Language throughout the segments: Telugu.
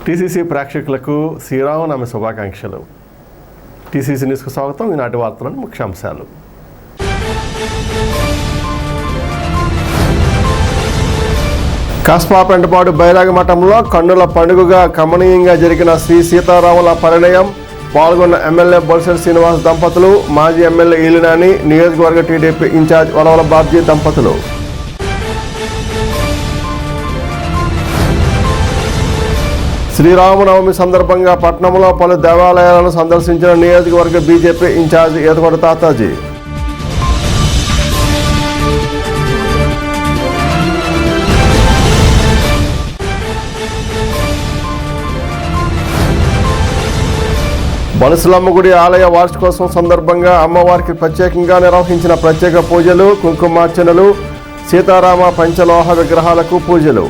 టీసీసీ ప్రేక్షకులకు శ్రీరామనవమి శుభాకాంక్షలు. టీసీసీ న్యూస్కు స్వాగతం. ఈనాటి వార్తలను ముఖ్యాంశాలు. కస్బా పెంటపాడు బైరాగి మఠంలో కన్నుల పండుగగా కమనీయంగా జరిగిన శ్రీ సీతారాముల పరిణయం. పాల్గొన్న ఎమ్మెల్యే బొలిశెట్టి శ్రీనివాస్ దంపతులు, మాజీ ఎమ్మెల్యే ఈలినాని, నియోజకవర్గ టీడీపీ ఇన్ఛార్జ్ వలవల బాబ్జీ దంపతులు. శ్రీరామనవమి సందర్భంగా పట్టణంలో పలు దేవాలయాలను సందర్శించిన నియోజకవర్గ బీజేపీ ఇన్ఛార్జ్ ఈతకొండ తాతాజీ. బలసలమ్మ గుడి ఆలయ వార్షికోత్సవం సందర్భంగా అమ్మవారికి ప్రత్యేకంగా నిర్వహించిన ప్రత్యేక పూజలు, కుంకుమార్చనలు, సీతారామ పంచలోహ విగ్రహాలకు పూజలు.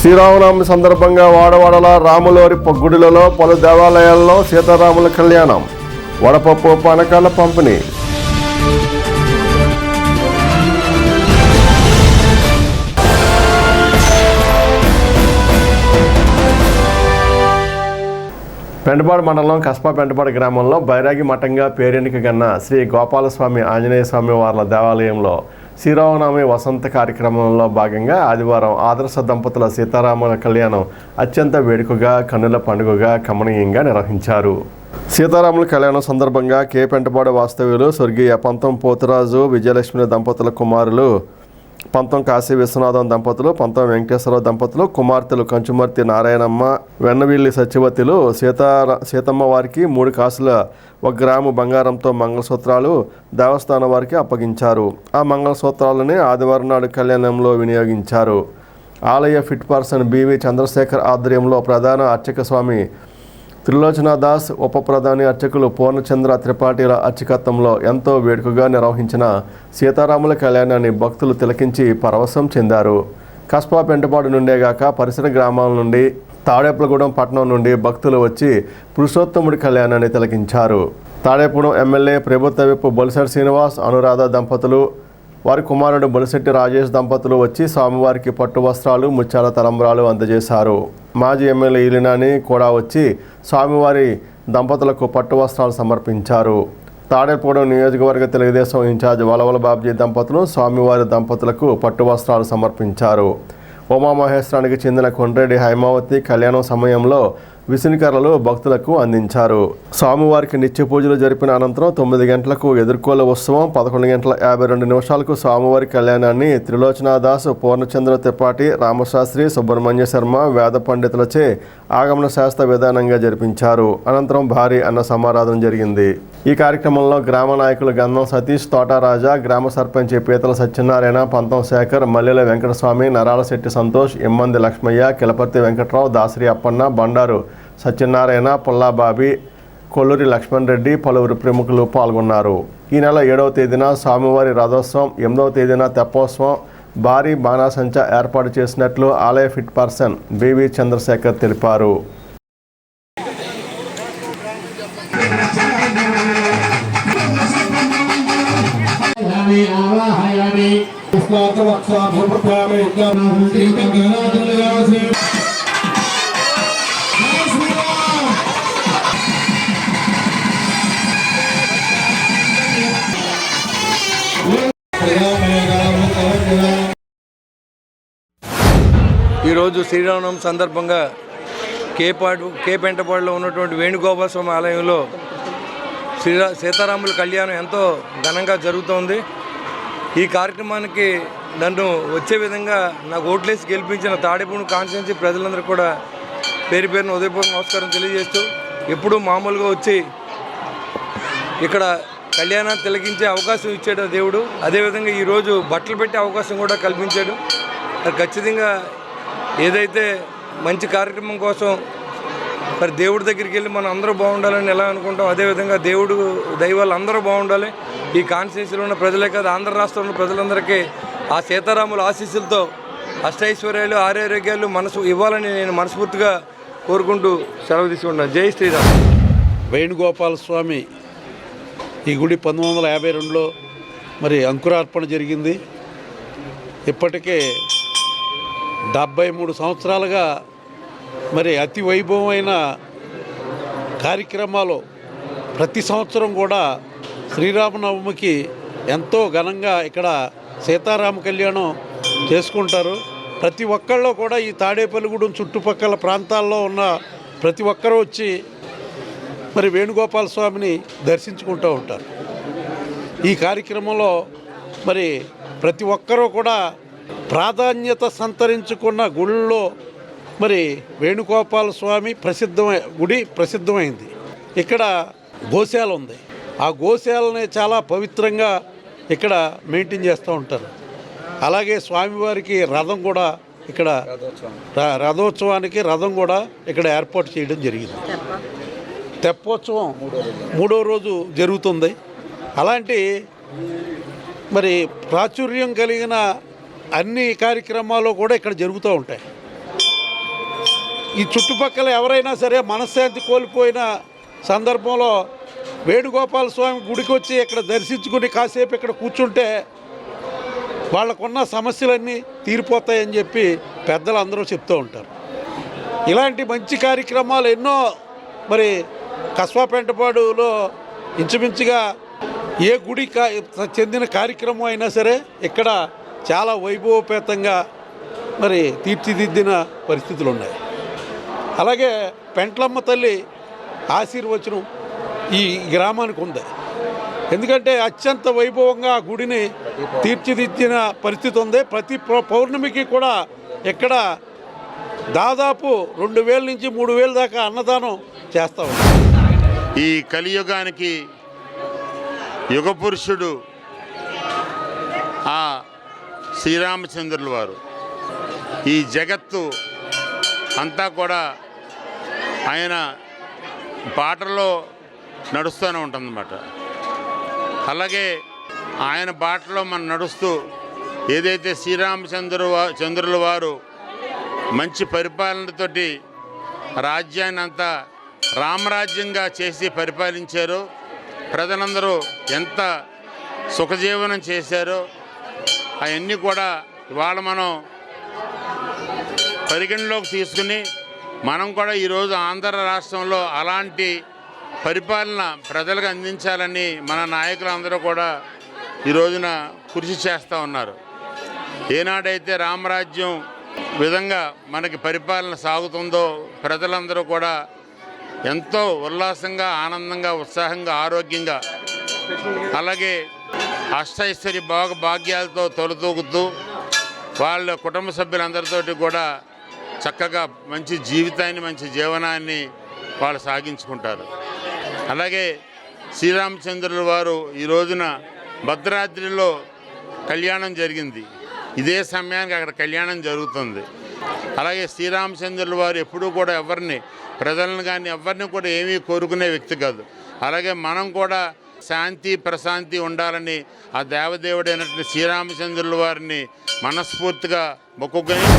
శ్రీరామనవమి సందర్భంగా వాడవాడల రాములోరి గుడిలలో పలు దేవాలయాల్లో సీతారాముల కళ్యాణం, వడపప్పు పానకాల పంపిణీ. పెంటపాడు మండలం కస్బా పెంటపాడు గ్రామంలో బైరాగి మఠంగా పేరెన్నికగన్న శ్రీ గోపాలస్వామి ఆంజనేయ స్వామి వార్ల దేవాలయంలో శ్రీరామనవమి వసంత కార్యక్రమంలో భాగంగా ఆదివారం ఆదర్శ దంపతుల సీతారాముల కళ్యాణం అత్యంత వేడుకగా కన్నుల పండుగగా కమనీయంగా నిర్వహించారు. సీతారాముల కళ్యాణం సందర్భంగా కే పెంటపాడు వాస్తవ్యులు స్వర్గీయ పంతం పోతురాజు విజయలక్ష్మి దంపతుల కుమారులు పంతం కాశీ విశ్వనాథం దంపతులు, పంతం వెంకటేశ్వరరావు దంపతులు, కుమార్తెలు కంచుమర్తి నారాయణమ్మ, వెన్నవిల్లి సత్యవతిలు సీతమ్మ వారికి 3 కాసుల 1 గ్రాము బంగారంతో మంగళసూత్రాలు దేవస్థానం వారికి అప్పగించారు. ఆ మంగళసూత్రాలని ఆదివారం నాడు కళ్యాణంలో వినియోగించారు. ఆలయ ఫిట్ పర్సన్ బివి చంద్రశేఖర్ ఆధ్వర్యంలో ప్రధాన అర్చక స్వామి త్రిలోచనాదాస్, ఉప ప్రధాని అర్చకులు పూర్ణచంద్ర త్రిపాఠిల అర్చకత్వంలో ఎంతో వేడుకగా నిర్వహించిన సీతారాముల కళ్యాణాన్ని భక్తులు తిలకించి పరవశం చెందారు. కస్బా పెంటపాడు నుండేగాక పరిసర గ్రామాల నుండి, తాడేపలగూడెం పట్టణం నుండి భక్తులు వచ్చి పురుషోత్తముడి కళ్యాణాన్ని తిలకించారు. తాడేపూడెం ఎమ్మెల్యే ప్రభుత్వ విప్ బొలిశెట్టి శ్రీనివాస్, అనురాధ దంపతులు, వారి కుమారుడు బొలిశెట్టి రాజేష్ దంపతులు వచ్చి స్వామివారికి పట్టు వస్త్రాలు, ముత్యాల తలంబ్రాలు అందజేశారు. మాజీ ఎమ్మెల్యే ఈలినాని కూడా వచ్చి స్వామివారి దంపతులకు పట్టు వస్త్రాలు సమర్పించారు. తాడేపూడెం నియోజకవర్గ తెలుగుదేశం ఇన్ఛార్జ్ వలవల బాబ్జీ దంపతులు స్వామివారి దంపతులకు పట్టు వస్త్రాలు సమర్పించారు. ఉమామహేశ్వరానికి చెందిన కొండ్రెడ్డి హైమావతి కళ్యాణం సమయంలో విసునికర్రలు భక్తులకు అందించారు. స్వామివారికి నిత్య పూజలు జరిపిన అనంతరం 9 గంటలకు ఎదుర్కోల ఉత్సవం, 11:52 స్వామివారి కళ్యాణాన్ని త్రిలోచనాదాస్, పూర్ణచంద్ర త్రిపాఠి, రామశాస్త్రి, సుబ్రహ్మణ్య శర్మ వేద పండితులచే ఆగమన శాస్త్ర విధానంగా జరిపించారు. అనంతరం భారీ అన్న సమారాధన జరిగింది. ఈ కార్యక్రమంలో గ్రామ నాయకులు గంధం సతీష్, తోటరాజా, గ్రామ సర్పంచ్ పీతల సత్యనారాయణ, పంతం శేఖర్, మల్లెల వెంకటస్వామి, నరాలశెట్టి సంతోష్, ఎమ్మంది లక్ష్మయ్య, కిలపర్తి వెంకట్రావు, దాసరి అప్పన్న, బండారు సత్యనారాయణ, పుల్లాబాబి, కొల్లూరి లక్ష్మణ్ రెడ్డి, పలువురు ప్రముఖులు పాల్గొన్నారు. ఈ నెల 7వ తేదీన స్వామివారి రథోత్సవం, 8వ తేదీన తెప్పోత్సవం, భారీ బాణాసంచ ఏర్పాటు చేసినట్లు ఆలయ ఫిట్ పర్సన్ బివి చంద్రశేఖర్ తెలిపారు. ఈరోజు శ్రీరామనవమి సందర్భంగా కే పెంటపాడులో ఉన్నటువంటి వేణుగోపాల స్వామి ఆలయంలో సీతారాముల కళ్యాణం ఎంతో ఘనంగా జరుగుతోంది. ఈ కార్యక్రమానికి నన్ను వచ్చే విధంగా నాకు ఓట్లేసి గెలిపించిన తాడేపూడి కాన్స్టిట్యున్సీ ప్రజలందరూ కూడా పేరు పేరున ఉదయపూర్వక నమస్కారం తెలియజేస్తూ, ఎప్పుడూ మామూలుగా వచ్చి ఇక్కడ కళ్యాణాన్ని తిలకించే అవకాశం ఇచ్చాడు దేవుడు. అదేవిధంగా ఈరోజు బట్టలు పెట్టే అవకాశం కూడా కల్పించాడు. ఖచ్చితంగా ఏదైతే మంచి కార్యక్రమం కోసం మరి దేవుడి దగ్గరికి వెళ్ళి మనం అందరూ బాగుండాలని ఎలా అనుకుంటాం, అదేవిధంగా దేవుడు దైవాలు అందరూ బాగుండాలి. ఈ కాన్స్టిట్యున్సీలో ఉన్న ప్రజలే కాదు, ఆంధ్ర రాష్ట్రంలో ప్రజలందరికీ ఆ సీతారాముల ఆశీస్సులతో అష్టైశ్వర్యాలు, ఆరోగ్యాలు ఇవ్వాలని నేను మనస్ఫూర్తిగా కోరుకుంటూ సెలవు తీసుకుంటాను. జై శ్రీరామ్. వేణుగోపాల స్వామి ఈ గుడి 1952లో మరి అంకురార్పణ జరిగింది. ఇప్పటికే 73 సంవత్సరాలుగా మరి అతి వైభవమైన కార్యక్రమాలు ప్రతి సంవత్సరం కూడా శ్రీరామనవమికి ఎంతో ఘనంగా ఇక్కడ సీతారామ కళ్యాణం చేసుకుంటారు. ప్రతి ఒక్కళ్ళు కూడా ఈ తాడేపల్లిగూడెం చుట్టుపక్కల ప్రాంతాల్లో ఉన్న ప్రతి ఒక్కరూ వచ్చి మరి వేణుగోపాల స్వామిని దర్శించుకుంటూ ఉంటారు. ఈ కార్యక్రమంలో మరి ప్రతి ఒక్కరూ కూడా ప్రాధాన్యత సంతరించుకున్న గుళ్ళలో మరి వేణుగోపాల స్వామి గుడి ప్రసిద్ధమైంది. ఇక్కడ గోశాల ఉంది. ఆ గోశాలని చాలా పవిత్రంగా ఇక్కడ మెయింటైన్ చేస్తూ ఉంటారు. అలాగే స్వామివారికి రథం కూడా ఇక్కడ రథోత్సవానికి రథం కూడా ఇక్కడ ఏర్పాటు చేయడం జరిగింది. తెప్పోత్సవం 3వ రోజు జరుగుతుంది. అలాంటి మరి ప్రాచుర్యం కలిగిన అన్ని కార్యక్రమాలు కూడా ఇక్కడ జరుగుతూ ఉంటాయి. ఈ చుట్టుపక్కల ఎవరైనా సరే మనశ్శాంతి కోల్పోయిన సందర్భంలో వేణుగోపాల స్వామి గుడికి వచ్చి ఇక్కడ దర్శించుకుని కాసేపు ఇక్కడ కూర్చుంటే వాళ్ళకున్న సమస్యలన్నీ తీరిపోతాయని చెప్పి పెద్దలు అందరూ చెప్తూ ఉంటారు. ఇలాంటి మంచి కార్యక్రమాలు ఎన్నో మరి కస్బాపెంటపాడులో ఇంచుమించుగా ఏ గుడి చెందిన కార్యక్రమం అయినా సరే ఇక్కడ చాలా వైభవపేతంగా మరి తీర్చిదిద్దిన పరిస్థితులు ఉన్నాయి. అలాగే పెంట్లమ్మ తల్లి ఆశీర్వచనం ఈ గ్రామానికి ఉంది. ఎందుకంటే అత్యంత వైభవంగా ఆ గుడిని తీర్చిదిద్దిన పరిస్థితి ఉంది. ప్రతి పౌర్ణమికి కూడా ఇక్కడ దాదాపు 2,000 నుంచి 3,000 దాకా అన్నదానం చేస్తూ ఉంటాం. ఈ కలియుగానికి యుగపురుషుడు ఆ శ్రీరామచంద్రుల వారు. ఈ జగత్తు అంతా కూడా ఆయన బాటలో నడుస్తూనే ఉంటుందన్నమాట. అలాగే ఆయన బాటలో మనం నడుస్తూ ఏదైతే చంద్రుల వారు మంచి పరిపాలనతోటి రాజ్యాన్ని అంతా రామరాజ్యంగా చేసి పరిపాలించారో, ప్రజలందరూ ఎంత సుఖజీవనం చేశారో అవన్నీ కూడా ఇవాళ మనం పరిగణలోకి తీసుకుని మనం కూడా ఈరోజు ఆంధ్ర రాష్ట్రంలో అలాంటి పరిపాలన ప్రజలకు అందించాలని మన నాయకులందరూ కూడా ఈ రోజున కృషి చేస్తూ ఉన్నారు. ఏనాడైతే రామరాజ్యం విధంగా మనకి పరిపాలన సాగుతుందో ప్రజలందరూ కూడా ఎంతో ఉల్లాసంగా, ఆనందంగా, ఉత్సాహంగా, ఆరోగ్యంగా, అలాగే అష్టైశ్వర్య భాగ్యాలతో తొలతూగుతూ వాళ్ళ కుటుంబ సభ్యులందరితోటి కూడా చక్కగా మంచి జీవితాన్ని, మంచి జీవనాన్ని వాళ్ళు సాగించుకుంటారు. అలాగే శ్రీరామచంద్రుల వారు ఈ రోజున భద్రాద్రిలో కళ్యాణం జరిగింది. ఇదే సమయానికి అక్కడ కళ్యాణం జరుగుతుంది. అలాగే శ్రీరామచంద్రుల వారు ఎప్పుడూ కూడా ప్రజలను కానీ ఎవరిని కూడా ఏమీ కోరుకునే వ్యక్తి కాదు. అలాగే మనం కూడా శాంతి ప్రశాంతి ఉండాలని ఆ దేవదేవుడైనటువంటి శ్రీరామచంద్రుల వారిని మనస్ఫూర్తిగా మొక్కుకొని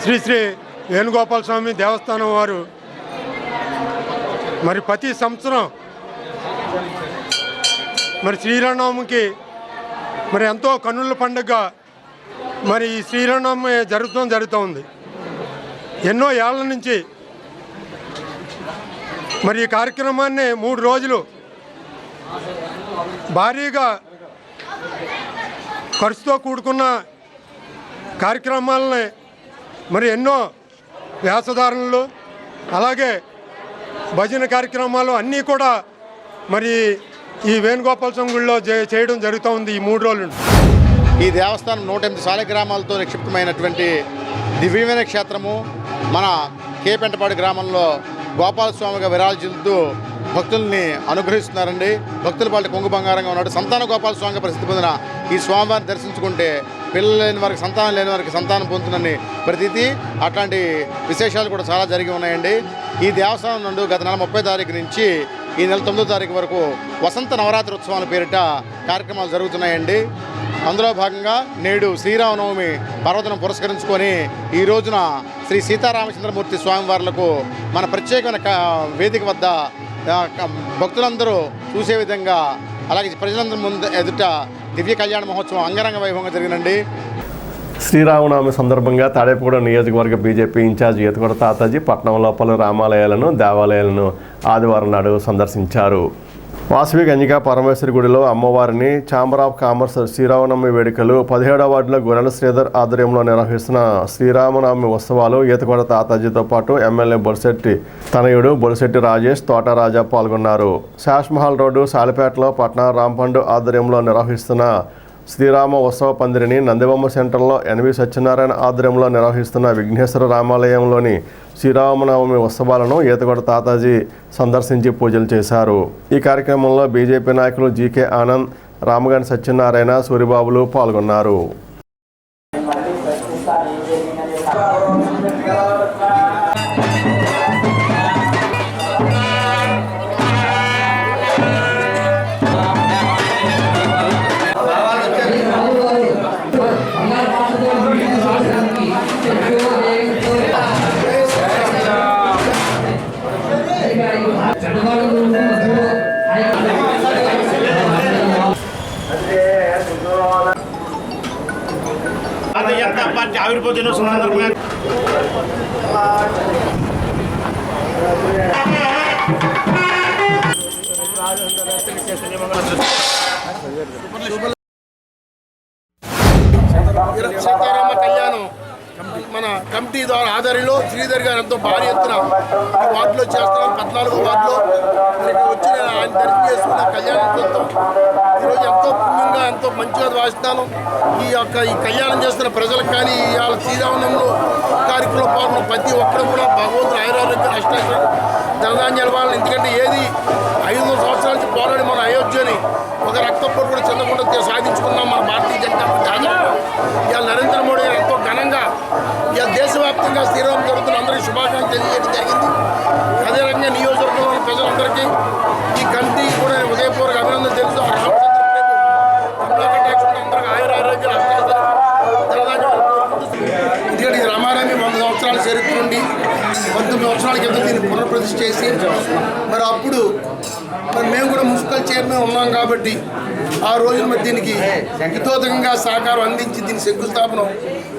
శ్రీ వేణుగోపాల స్వామి దేవస్థానం వారు మరి ప్రతి సంవత్సరం మరి శ్రీరామనవమికి మరి ఎంతో కన్నుల పండుగ మరి ఈ శ్రీరామనవమి జరుగుతూ ఉంది. ఎన్నో ఏళ్ల నుంచి మరి ఈ కార్యక్రమాన్ని 3 రోజులు భారీగా ఖర్చుతో కూడుకున్న కార్యక్రమాలని మరి ఎన్నో వేషధారణలు, అలాగే భజన కార్యక్రమాలు అన్నీ కూడా మరి ఈ వేణుగోపాల స్వామి గుడిలో చేయడం జరుగుతూ ఉంది ఈ 3 రోజులు. ఈ దేవస్థానం 108 శాలిగ్రామాలతో నిక్షిప్తమైనటువంటి దివ్యమైన క్షేత్రము. మన కేపెంటపాడు గ్రామంలో గోపాలస్వామిగా విరాజిల్లుతూ భక్తుల్ని అనుగ్రహిస్తున్నారండి. భక్తుల పాటు కొంగు బంగారంగా ఉన్నాడు. సంతాన గోపాలస్వామిగా ప్రసిద్ధి పొందిన ఈ స్వామివారిని దర్శించుకుంటే పిల్లలు లేని వారికి, సంతానం లేని వారికి సంతానం పొందుతుందని ప్రతీతి. అట్లాంటి విశేషాలు కూడా చాలా జరిగి ఉన్నాయండి. ఈ దేవస్థానం నుండి గత నెల 30 తారీఖు నుంచి ఈ నెల 9వ తారీఖు వరకు వసంత నవరాత్రి ఉత్సవాల పేరిట కార్యక్రమాలు జరుగుతున్నాయండి. అందులో భాగంగా నేడు శ్రీరామనవమి పర్వదినం పురస్కరించుకొని ఈ రోజున శ్రీ సీతారామచంద్రమూర్తి స్వామివార్లకు మన ప్రత్యేకమైన వేదిక వద్ద భక్తులందరూ చూసే విధంగా, అలాగే ప్రజలందరి ఎదుట దివ్య కళ్యాణ మహోత్సవం అంగరంగ వైభవంగా జరిగిందండి. శ్రీరామనవమి సందర్భంగా తాడేపూడి నియోజకవర్గ బీజేపీ ఇన్ఛార్జ్ ఈతకొండ తాతాజీ పట్టణంలో పలు రామాలయాలను దేవాలయాలను ఆదివారం నాడు సందర్శించారు. వాసవి కన్యకా పరమేశ్వరి గుడిలో అమ్మవారిని ఛాంబర్ ఆఫ్ కామర్స్ శ్రీరామనవమి వేడుకలు 17వ వార్డులో గొర్రెల శ్రీధర్ ఆధ్వర్యంలో నిర్వహిస్తున్న శ్రీరామనవమి ఉత్సవాలు ఈతకొండ తాతాజీతో పాటు ఎమ్మెల్యే బొలిశెట్టి తనయుడు బొలిశెట్టి రాజేష్ తోటరాజా పాల్గొన్నారు. శాష్మహల్ రోడ్డు సాలిపేటలో పట్నా రాంపండు ఆధ్వర్యంలో నిర్వహిస్తున్న శ్రీరామ ఉత్సవ పందిరిని నందిబొమ్మ సెంటర్లో ఎన్వి సత్యనారాయణ ఆధ్వర్యంలో నిర్వహిస్తున్న విఘ్నేశ్వర రామాలయంలోని శ్రీరామనవమి ఉత్సవాలను ఈతకొండ తాతాజీ సందర్శించి పూజలు చేశారు. ఈ కార్యక్రమంలో బీజేపీ నాయకులు జీకే ఆనంద్, రామగండి సత్యనారాయణ, సూరిబాబులు పాల్గొన్నారు. భారతీయ జనతా పార్టీ ఆవిర్భావ దినోత్సవం సందర్భంగా సీతారామ కళ్యాణం మన కమిటీ ద్వారా ఆధ్వర్యంలో శ్రీధర్ గారు ఎంతో భారీ ఎత్తున ఈ వార్డులో చేస్తున్నాం. 14వ వార్డులో మరి వచ్చి ఆయన దర్శనం చేసుకున్న కళ్యాణం చూస్తాం. ఈరోజు ఎంతో పుణ్యంగా ఎంతో మంచిగా భావిస్తాను. ఈ కళ్యాణం చేస్తున్న ప్రజలకు కానీ ఇవాళ శ్రీరామనవమిలో కార్యక్రమంలో పాల్గొన్న ప్రతి ఒక్కరు కూడా భగవంతుడు ఆయురారోగ్య అష్టాక్షరం ధనధాన్యాలు వాళ్ళని, ఎందుకంటే ఏది 500 సంవత్సరాల నుంచి పోరాడి మన అయోధ్యని ఒక రక్తపోటు కూడా చెందకుండా సాధించుకున్నాం మన భారతీయ జనతా పార్టీ. ఇవాళ నరేంద్ర మోడీ గారు ఎంతో ఘనంగా ఇవాళ దేశవ్యాప్తంగా శ్రీరామ జరుగుతున్న అందరికీ శుభాకాంక్షలు తెలియజేయడం జరిగింది. అదే రకంగా నియోజకవర్గంలోని ప్రజలందరికీ ఈ కమిటీ కూడా ఉదయపూర్వక అభినందన తెలుసు. అందరికీ ఆయురారోగ్యాలు అష్టాక్షరం ధనధాన్యాలు ఎందుకంటే ఇది రామారామి 100 సంవత్సరాల చరిత్ర ఉండి 19 సంవత్సరాల కింద దీన్ని పునఃప్రతిష్ఠ చేసి మరి అప్పుడు మరి మేము కూడా మున్సిపల్ చైర్మన్ ఉన్నాం కాబట్టి ఆ రోజు మరి దీనికి హితోదకంగా సహకారం అందించి దీని శంకుస్థాపన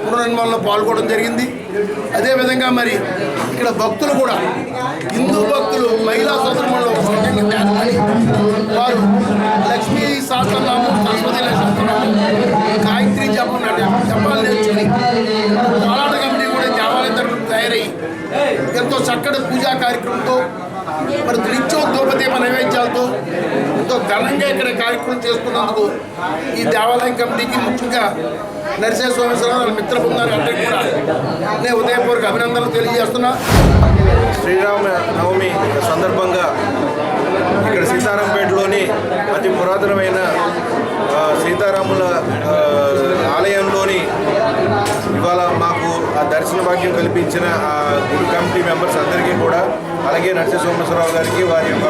పునర్నిర్మాణంలో పాల్గొనడం జరిగింది. అదేవిధంగా మరి ఇక్కడ భక్తులు కూడా హిందూ భక్తులు మహిళా సోదరులలో వారు లక్ష్మీ సహస్రనామం, సరస్వతి సహస్రనామం, గాయత్రి జపాలు నేర్చుకుని కోలాట కమిటీ కూడా దేవాలయం తరఫున తయారై ఎంతో చక్కటి పూజా కార్యక్రమంతో మరి నిత్యం ధూపదీప నైవేద్యాలతో ఎంతో ఘనంగా ఇక్కడ కార్యక్రమం చేసుకున్నందుకు ఈ దేవాలయం కమిటీకి ముఖ్యంగా నరసింహ స్వామీశ్వరరావు వాళ్ళ మిత్ర బృందానికి అందరికీ కూడా నేను ఉదయపూర్వక అభినందనలు తెలియజేస్తున్నా. శ్రీరామ నవమి సందర్భంగా ఇక్కడ సీతారాంపేటలోని అతి పురాతనమైన సీతారాముల ఆలయంలోని ఇవాళ మాకు ఆ దర్శన భాగ్యం కల్పించిన ఆ గుడి కమిటీ మెంబర్స్ అందరికీ కూడా, అలాగే నరసింహ సోమేశ్వరరావు గారికి వారి యొక్క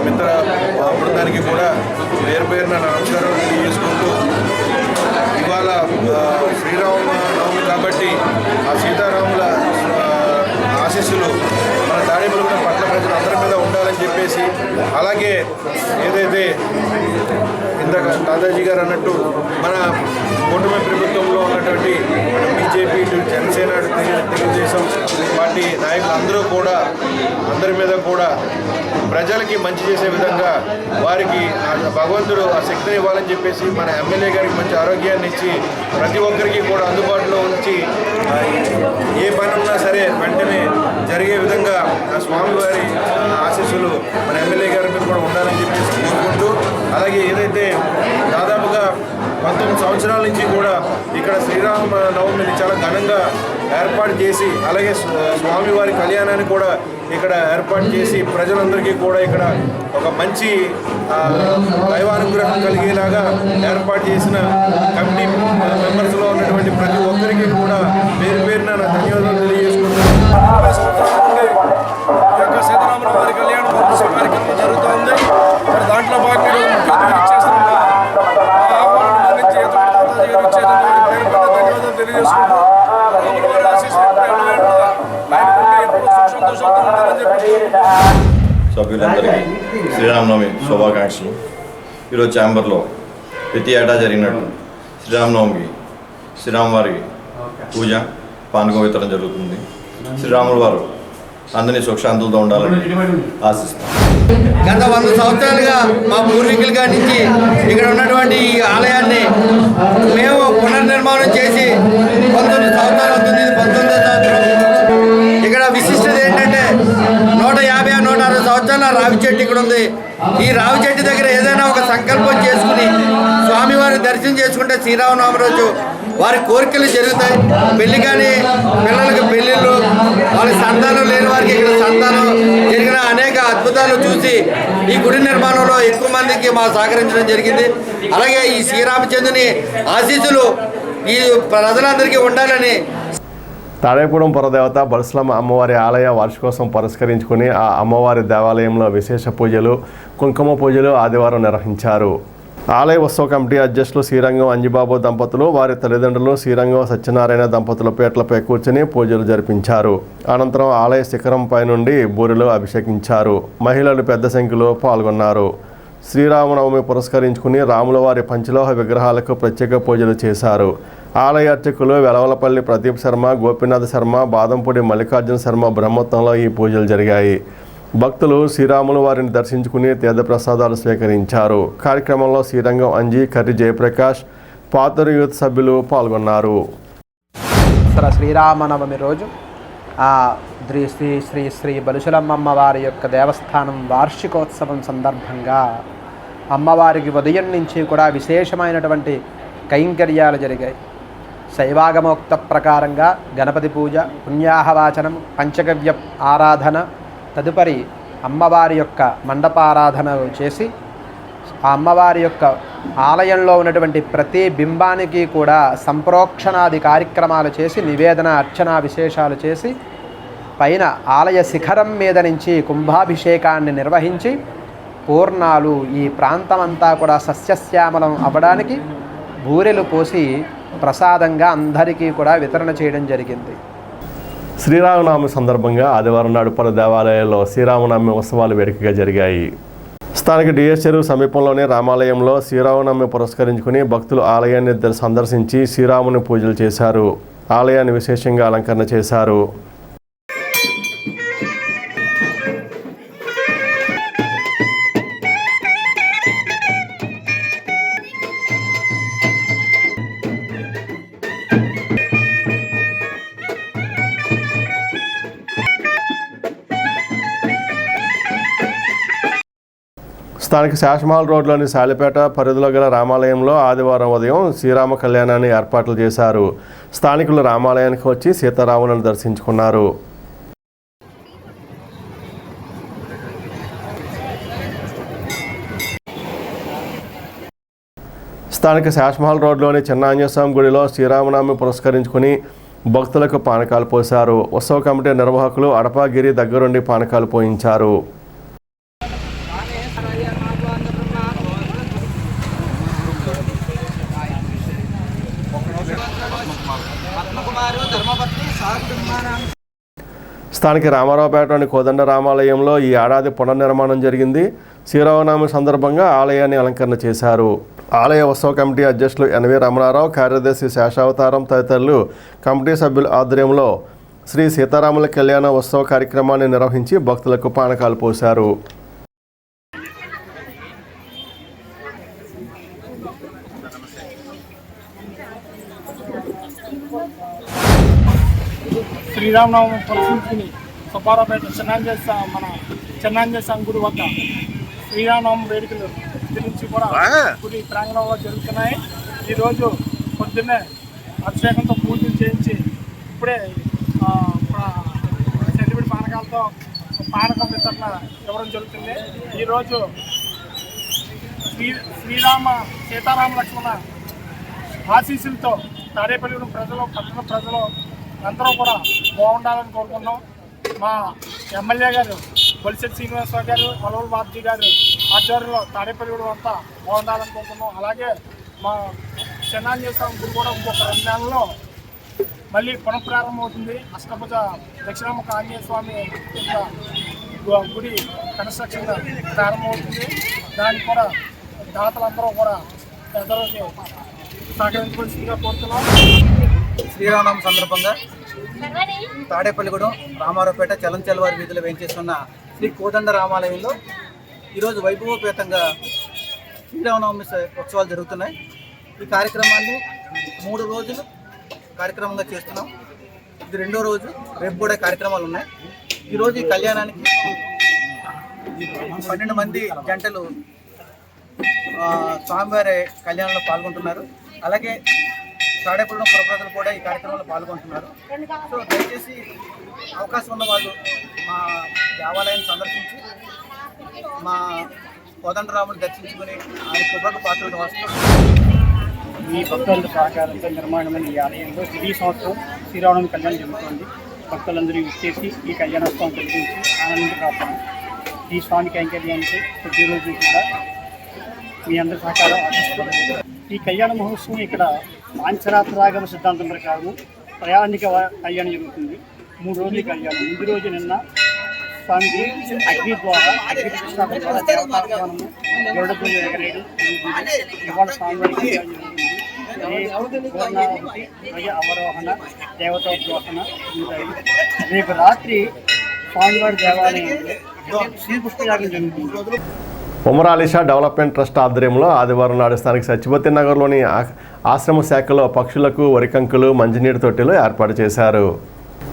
మిత్ర బృందానికి కూడా పేరు పేరున నమస్కారం తెలియజేసుకుంటూ, ఇవాళ శ్రీరామ నవమి కాబట్టి ఆ సీతారాముల ఆశీస్సులు మన తాడేపల్లిగూడెం పట్టణ ప్రజలందరి మీద ఉండాలని చెప్పేసి, అలాగే ఏదైతే ఇందాక దాదాజీ గారు అన్నట్టు మన కూటమి ప్రభుత్వంలో ఉన్నటువంటి బీజేపీ, జనసేన, తెలుగుదేశం పార్టీ నాయకులందరూ కూడా అందరి మీద కూడా ప్రజలకి మంచి చేసే విధంగా వారికి భగవంతుడు ఆ శక్తిని ఇవ్వాలని చెప్పేసి మన ఎమ్మెల్యే గారికి మంచి ఆరోగ్యాన్ని ఇచ్చి ప్రతి ఒక్కరికి కూడా అందుబాటులో ఉంచి ఏ పని ఉన్నా సరే వెంటనే జరిగే విధంగా ఆ స్వామివారి ఆశీస్సులు మన ఎమ్మెల్యే గారి మీద కూడా ఉండాలని చెప్పేసి కోరుకుంటూ, అలాగే ఏదైతే దాదాపుగా 19 సంవత్సరాల నుంచి కూడా ఇక్కడ శ్రీరామ నవమిని చాలా ఘనంగా ఏర్పాటు చేసి, అలాగే స్వామివారి కళ్యాణాన్ని కూడా ఇక్కడ ఏర్పాటు చేసి ప్రజలందరికీ కూడా ఇక్కడ ఒక మంచి దైవానుగ్రహం కలిగేలాగా ఏర్పాటు చేసిన కమిటీ మెంబర్స్లో ఉన్నటువంటి ప్రతి ఒక్కరికి కూడా పేరు పేరున ధన్యవాదాలు తెలియజేసుకుంటున్నాను. సీతారామరావు కళ్యాణ మహోత్సవ కార్యక్రమం జరుగుతూ ఉంది. మరి దాంట్లో భాగంగా సభ్యులందరికీ శ్రీరామనవమి శుభాకాంక్షలు. ఈరోజు ఛాంబర్లో ప్రతి ఏటా జరిగినట్టు శ్రీరామనవమికి శ్రీరామవారి పూజ పానకం వితరణ జరుగుతుంది. శ్రీరాముల వారు అందరినీ సుఖశాంతులతో ఉండాలని ఆశిస్తాం. గత 100 సంవత్సరాలుగా మా పూర్వీకుల కాడి నుంచి ఇక్కడ ఉన్నటువంటి ఈ ఆలయాన్ని మేము పునర్నిర్మాణం చేసి 19 సంవత్సరాలు అవుతుంది. 19వ సంవత్సరం. ఇక్కడ విశిష్టత ఏంటంటే 150-160 సంవత్సరాల రావి చెట్టు ఇక్కడ ఉంది. ఈ రావి చెట్టు దగ్గర ఏదైనా ఒక సంకల్పం చేసుకుని స్వామివారి దర్శనం చేసుకుంటే శ్రీరామనవమి రోజు వారి కోరికలు జరుగుతాయి. పెళ్లి కానీ పిల్లలకు పెళ్ళిళ్ళు, వాళ్ళ సంతానం లేని వారికి ఇక్కడ సంతానం జరిగిన అనేక అద్భుతాలు చూసి ఈ గుడి నిర్మాణంలో ఎక్కువ మందికి మా సహకరించడం జరిగింది. అలాగే ఈ శ్రీరామచంద్రుని ఆశీస్సులు ఈ ప్రజలందరికీ ఉండాలని. తాడేపురం పురదేవత బరుసలమ్మ అమ్మవారి ఆలయ వార్షికోత్సవం పురస్కరించుకుని ఆ అమ్మవారి దేవాలయంలో విశేష పూజలు, కుంకుమ పూజలు ఆదివారం నిర్వహించారు. ఆలయ ఉత్సవ కమిటీ అధ్యక్షులు శ్రీరంగం అంజిబాబు దంపతులు వారి తల్లిదండ్రులు శ్రీరంగం సత్యనారాయణ దంపతుల పీటలపై కూర్చుని పూజలు జరిపించారు. అనంతరం ఆలయ శిఖరంపై నుండి బూరెలు అభిషేకించారు. మహిళలు పెద్ద సంఖ్యలో పాల్గొన్నారు. శ్రీరామనవమి పురస్కరించుకుని రాములవారి పంచలోహ విగ్రహాలకు ప్రత్యేక పూజలు చేశారు. ఆలయ అర్చకులు వెలవలపల్లి ప్రదీప్ శర్మ, గోపీనాథ్ శర్మ, బాదంపూడి మల్లికార్జున శర్మ బ్రహ్మోత్సవంలో ఈ పూజలు జరిగాయి. భక్తులు శ్రీరాములు వారిని దర్శించుకుని తీర్థప్రసాదాలు స్వీకరించారు. కార్యక్రమంలో శ్రీరంగం అంజీ, కర్రి జయప్రకాష్, పాతూరు యూత్ సభ్యులు పాల్గొన్నారు. శ్రీరామనవమి రోజు శ్రీ శ్రీ శ్రీ బలుసలమ్మ వారి యొక్క దేవస్థానం వార్షికోత్సవం సందర్భంగా అమ్మవారికి ఉదయం నుంచి కూడా విశేషమైనటువంటి కైంకర్యాలు జరిగాయి. శైవాగమోక్త ప్రకారంగా గణపతి పూజ, పుణ్యాహవాచనం, పంచగవ్య ఆరాధన, తదుపరి అమ్మవారి యొక్క మండపారాధనలు చేసి ఆ అమ్మవారి యొక్క ఆలయంలో ఉన్నటువంటి ప్రతి బింబానికి కూడా సంప్రోక్షణాది కార్యక్రమాలు చేసి నివేదన అర్చన విశేషాలు చేసి పైన ఆలయ శిఖరం మీద నుంచి కుంభాభిషేకాన్ని నిర్వహించి పూర్ణాలు ఈ ప్రాంతమంతా కూడా సస్యశ్యామలం అవ్వడానికి బూరెలు పోసి ప్రసాదంగా అందరికీ కూడా వితరణ చేయడం జరిగింది. శ్రీరామనవమి సందర్భంగా ఆదివారం నాడు పలు దేవాలయాల్లో శ్రీరామనవమి ఉత్సవాలు వేడుకగా జరిగాయి. స్థానిక డిఎస్ చెరువు సమీపంలోని రామాలయంలో శ్రీరామనవమి పురస్కరించుకుని భక్తులు ఆలయాన్ని సందర్శించి శ్రీరాముని పూజలు చేశారు. ఆలయాన్ని విశేషంగా అలంకరణ చేశారు. స్థానిక శాసమహల్ రోడ్లోని శాలిపేట పరిధిలో గల రామాలయంలో ఆదివారం ఉదయం శ్రీరామ కళ్యాణాన్ని ఏర్పాట్లు చేశారు. స్థానికులు రామాలయానికి వచ్చి సీతారాములను దర్శించుకున్నారు. స్థానిక శాసమహల్ రోడ్లోని చిన్న ఆంజనేయస్వామి గుడిలో శ్రీరామనవమి పురస్కరించుకుని భక్తులకు పానకాలు పోశారు. ఉత్సవ కమిటీ నిర్వాహకులు అడపాగిరి దగ్గరుండి పానకాలు పోయించారు. స్థానిక రామారావుపేటలోని కోదండ రామాలయంలో ఈ ఏడాది పునర్నిర్మాణం జరిగింది. శ్రీరామనవమి సందర్భంగా ఆలయాన్ని అలంకరణ చేశారు. ఆలయ ఉత్సవ కమిటీ అధ్యక్షులు ఎన్వి రమణారావు, కార్యదర్శి శేషావతారం తదితరులు కమిటీ సభ్యుల ఆధ్వర్యంలో శ్రీ సీతారాముల కళ్యాణ ఉత్సవ కార్యక్రమాన్ని నిర్వహించి భక్తులకు పానకాలు పోశారు. శ్రీరామనవమి పురస్కరించుకుని సుబ్బారావుపేట చిన్నాంజనేయ స్వామి గుడి వద్ద శ్రీరామనవమి వేడుకలు నుంచి కూడా గుడి ప్రాంగణంలో జరుగుతున్నాయి. ఈరోజు పొద్దున్నే అభిషేకంతో పూజలు చేయించి ఇప్పుడే సెంటిమెంట్ పానకాలతో పానకం వితరణ ఇవ్వడం జరుగుతుంది. ఈరోజు సీతారామ లక్ష్మణ ఆశీస్సులతో తాడేపల్లి ప్రజలు, పట్టణ ప్రజలు అందరూ కూడా బాగుండాలని కోరుకున్నాం. మా ఎమ్మెల్యే గారు బొలిశెట్టి శ్రీనివాసరావు గారు, మలవల బాబ్జీ గారు ఆధ్వర్యంలో తాడేపల్లి అంతా బాగుండాలని కోరుకున్నాం. అలాగే మా చిన్నాంజనేయ స్వామి గుడి కూడా ఇంకొక 2 నెలల్లో మళ్ళీ పునఃప్రారంభం అవుతుంది. అష్టభుజ దక్షిణాముఖ ఆంజనేయ స్వామి గుడి కన్స్ట్రక్షన్ ప్రారంభమవుతుంది. దానికి కూడా దాతలందరూ కూడా పెద్దలకి సహకరించవలసిందిగా కోరుతున్నాం. శ్రీరామనవమి సందర్భంగా తాడేపల్లిగూడెం రామారావుపేట చలంచెలవారి వీధిలో వేయించేస్తున్న శ్రీ కోదండ రామాలయంలో ఈరోజు వైభవోపేతంగా శ్రీరామనవమి ఉత్సవాలు జరుగుతున్నాయి. ఈ కార్యక్రమాన్ని 3 రోజులు కార్యక్రమంగా చేస్తున్నాం. ఇది 2వ రోజు. రేపు కూడా కార్యక్రమాలు ఉన్నాయి. ఈరోజు ఈ కళ్యాణానికి 12 మంది జంటలు స్వామివారి కళ్యాణంలో పాల్గొంటున్నారు. అలాగే తాడేపల్లిగూడెం పుర ప్రజలు కూడా ఈ కార్యక్రమంలో పాల్గొంటున్నారు. సో దయచేసి అవకాశం ఉన్న వాళ్ళు మా దేవాలయాన్ని సందర్శించి మా కోదండరాముని దర్శించుకుని ఆయన కృపకు పాత్రలు వస్తారు. ఈ భక్తుల సహకారంతో నిర్మాణమైన ఈ ఆలయంలో ప్రతి సంవత్సరం శ్రీరామనవమి కళ్యాణం జరుగుతుంది. భక్తులందరూ విచ్చేసి ఈ కళ్యాణోత్సవం కలిగించి ఆనందించబడుతున్నాం. ఈ స్వామి కైంకర్యానికి ప్రతిరోజు కూడా మీ అందరి సహకారం ఆశిస్తున్నాం. ఈ కళ్యాణ మహోత్సవం ఇక్కడ పాంచరాత్రాగమ సిద్ధాంతం ప్రకారం ప్రయాణిక కళ్యాణం జరుగుతుంది. 3 రోజుల కళ్యాణం. ముందు రోజు నిన్న స్వామికి అగ్ని ద్వారా అగ్ని ప్రతిష్టాపన ద్వారా దేవతాహ్వానము గరుడ పూజ ఎగరేయడం జరుగుతుంది. ఇవాళ స్వామివారి కళ్యాణం జరుగుతుంది. పూర్ణాహుతి అలాగే అవరోహణ దేవతోద్రోహణ ఉంటాయి. రేపు రాత్రి స్వామివారి దేవాలయంలో శ్రీ పుష్పయాగం జరుగుతుంది. ఉమరాలిషా డెవలప్మెంట్ ట్రస్ట్ ఆధ్వర్యంలో ఆదివారం నాడు స్థానిక సత్యవతి నగర్లోని ఆశ్రమ శాఖలో పక్షులకు వరికంకులు మంచినీటి తొట్టెలు ఏర్పాటు చేశారు.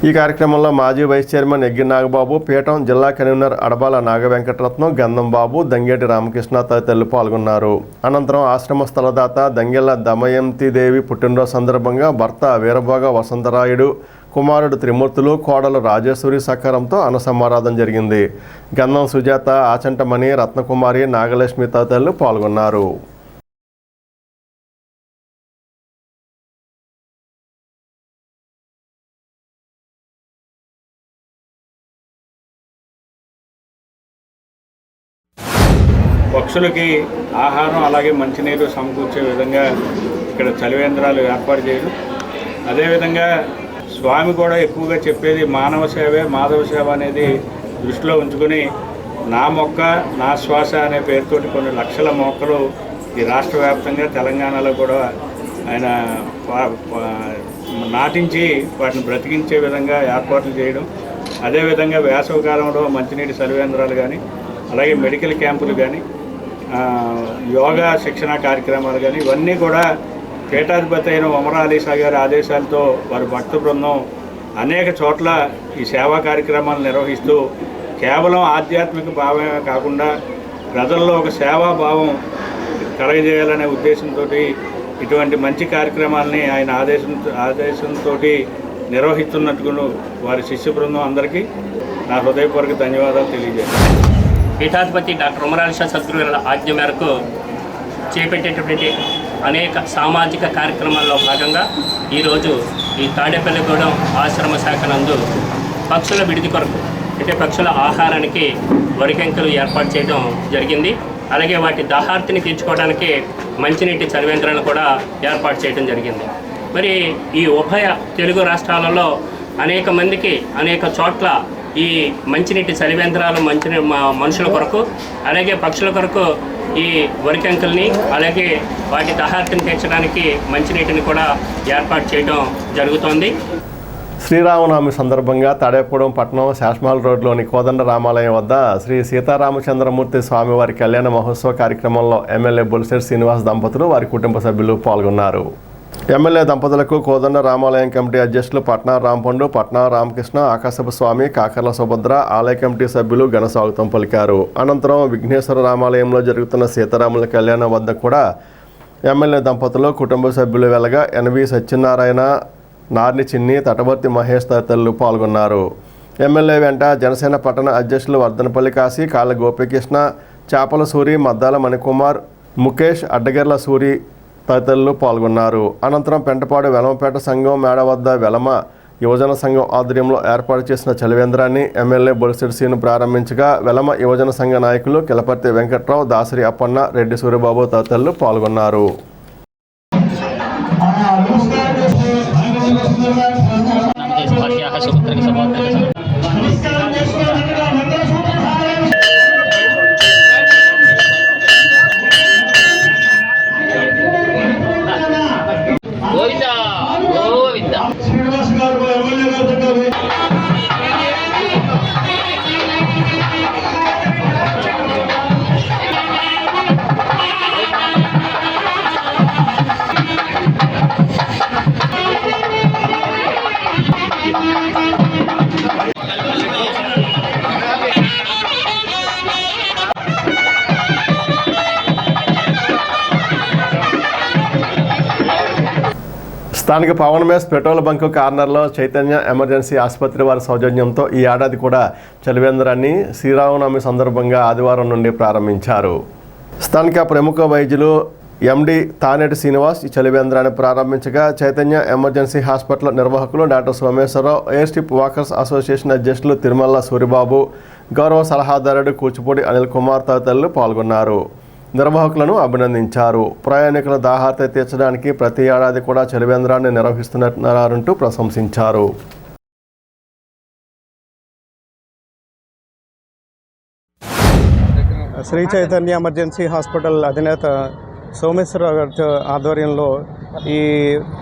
ఈ కార్యక్రమంలో మాజీ వైస్ చైర్మన్ ఎగ్గి నాగబాబు, పీఠం జిల్లా కన్వీనర్ అడబాల నాగవెంకటరత్నం, గంధం బాబు, దంగేటి రామకృష్ణ తదితరులు పాల్గొన్నారు. అనంతరం ఆశ్రమ స్థలదాత దంగెళ్ల దమయంతిదేవి పుట్టినరోజు సందర్భంగా భర్త వీరభోగ వసంతరాయుడు, కుమారుడు త్రిమూర్తులు, కోడలు రాజేశ్వరి సహకారంతో అన్న సమారాధన జరిగింది. గంధం సుజాత, ఆచంటమణి, రత్నకుమారి, నాగలక్ష్మి తదితరులు పాల్గొన్నారు. పక్షులకి ఆహారం అలాగే మంచినీరు సమకూర్చే విధంగా ఇక్కడ చలివేంద్రాలు ఏర్పాటు చేయడం, అదేవిధంగా స్వామి కూడా ఎక్కువగా చెప్పేది మానవ సేవే మాధవ సేవ అనేది దృష్టిలో ఉంచుకొని నా మొక్క నా శ్వాస అనే పేరుతోటి కొన్ని లక్షల మొక్కలు ఈ రాష్ట్ర వ్యాప్తంగా తెలంగాణలో కూడా ఆయన నాటించి వాటిని బ్రతికించే విధంగా ఏర్పాట్లు చేయడం, అదేవిధంగా వేసవికాలంలో మంచినీటి చలివేంద్రాలు కానీ అలాగే మెడికల్ క్యాంపులు కానీ యోగా శిక్షణ కార్యక్రమాలు కానీ ఇవన్నీ కూడా పీఠాధిపతి అయిన ఉమరాలిషా గారి ఆదేశాలతో వారి భక్త బృందం అనేక చోట్ల ఈ సేవా కార్యక్రమాలు నిర్వహిస్తూ కేవలం ఆధ్యాత్మిక భావమే కాకుండా ప్రజల్లో ఒక సేవాభావం కలగజేయాలనే ఉద్దేశంతో ఇటువంటి మంచి కార్యక్రమాలని ఆయన ఆదేశంతో నిర్వహిస్తున్నట్టుగా వారి శిష్య బృందం అందరికీ నా హృదయపూర్వక ధన్యవాదాలు తెలియజేస్తాను. పీఠాధిపతి డాక్టర్ ఉమరాలిషా సద్గురువుల ఆజ్ఞ మేరకు చేపట్టేటటువంటి అనేక సామాజిక కార్యక్రమాల్లో భాగంగా ఈరోజు ఈ తాడేపల్లిగూడెం ఆశ్రమ శాఖ నందు పక్షుల విడిది కొరకు అంటే పక్షుల ఆహారానికి వరికంకులు ఏర్పాటు చేయడం జరిగింది. అలాగే వాటి దాహార్తిని తీర్చుకోవడానికి మంచినీటి చలివేంద్రాలను కూడా ఏర్పాటు చేయడం జరిగింది. మరి ఈ ఉభయ తెలుగు రాష్ట్రాలలో అనేక మందికి అనేక చోట్ల ఈ మంచినీటి చలివేంద్రాలు మనుషుల కొరకు అలాగే పక్షుల కొరకు ఈ వరికంకుల్ని అలాగే వాటి దాహార్తిని తీర్చడానికి మంచినీటిని కూడా ఏర్పాటు చేయడం జరుగుతోంది. శ్రీరామనవమి సందర్భంగా తాడేపూడెం పట్టణం శాస్మాల్ రోడ్లోని కోదండ రామాలయం వద్ద శ్రీ సీతారామచంద్రమూర్తి స్వామివారి కళ్యాణ మహోత్సవ కార్యక్రమంలో ఎమ్మెల్యే బొలిశెట్టి శ్రీనివాస్ దంపతులు వారి కుటుంబ సభ్యులు పాల్గొన్నారు. ఎమ్మెల్యే దంపతులకు కోదండ రామాలయం కమిటీ అధ్యక్షులు పట్నా రాంపండు, పట్నా రామకృష్ణ, ఆకాశపు స్వామి, కాకర్ల సుభద్ర, ఆలయ కమిటీ సభ్యులు ఘన స్వాగతం పలికారు. అనంతరం విఘ్నేశ్వర రామాలయంలో జరుగుతున్న సీతారాముల కళ్యాణం వద్ద కూడా ఎమ్మెల్యే దంపతులు కుటుంబ సభ్యులు వెలగా ఎన్వి సత్యనారాయణ, నార్ని చిన్ని, తటవర్తి మహేష్ తదితరులు పాల్గొన్నారు. ఎమ్మెల్యే వెంట జనసేన పట్టణ అధ్యక్షులు వర్ధనపల్లి కాశీ, కాళ్ళ గోపికృష్ణ, చాపల సూరి, మద్దాల మణికుమార్, ముఖేష్, అడ్డగెర్ల సూరి తదితరులు పాల్గొన్నారు. అనంతరం పెంటపాడు వెలమపేట సంఘం మేడ వద్ద వెలమ యువజన సంఘం ఆధ్వర్యంలో ఏర్పాటు చేసిన చలివేంద్రాన్ని ఎమ్మెల్యే బొలిశెట్టి శ్రీను ప్రారంభించగా వెలమ యువజన సంఘ నాయకులు కిలపర్తి వెంకట్రావు, దాసరి అప్పన్న, రెడ్డి సూర్యబాబు తదితరులు పాల్గొన్నారు. శ్రీనివాస్ గారు ఎమ్మెల్యే గారు స్థానిక పవన్ మేస్ పెట్రోల్ బంకు కార్నర్లో చైతన్య ఎమర్జెన్సీ ఆసుపత్రి వారి సౌజన్యంతో ఈ ఏడాది కూడా చలివేంద్రాన్ని శ్రీరామనవమి సందర్భంగా ఆదివారం నుండి ప్రారంభించారు. స్థానిక ప్రముఖ వైద్యులు ఎండి తానేటి శ్రీనివాస్ ఈ చలివేంద్రాన్ని ప్రారంభించగా చైతన్య ఎమర్జెన్సీ హాస్పిటల్ నిర్వాహకులు doctor Someswararao, air strip walkers association అధ్యక్షులు తిరుమల సూరిబాబు, గౌరవ సలహాదారుడు కూచిపూడి అనిల్ కుమార్ తదితరులు పాల్గొన్నారు. నిర్వాహకులను అభినందించారు. ప్రయాణికుల దాహార్తి తీర్చడానికి ప్రతి ఏడాది కూడా చలివేంద్రాన్ని నిర్వహిస్తున్నారంటూ ప్రశంసించారు. శ్రీ చైతన్య ఎమర్జెన్సీ హాస్పిటల్ అధినేత సోమేశ్వరరావు గారి ఆధ్వర్యంలో ఈ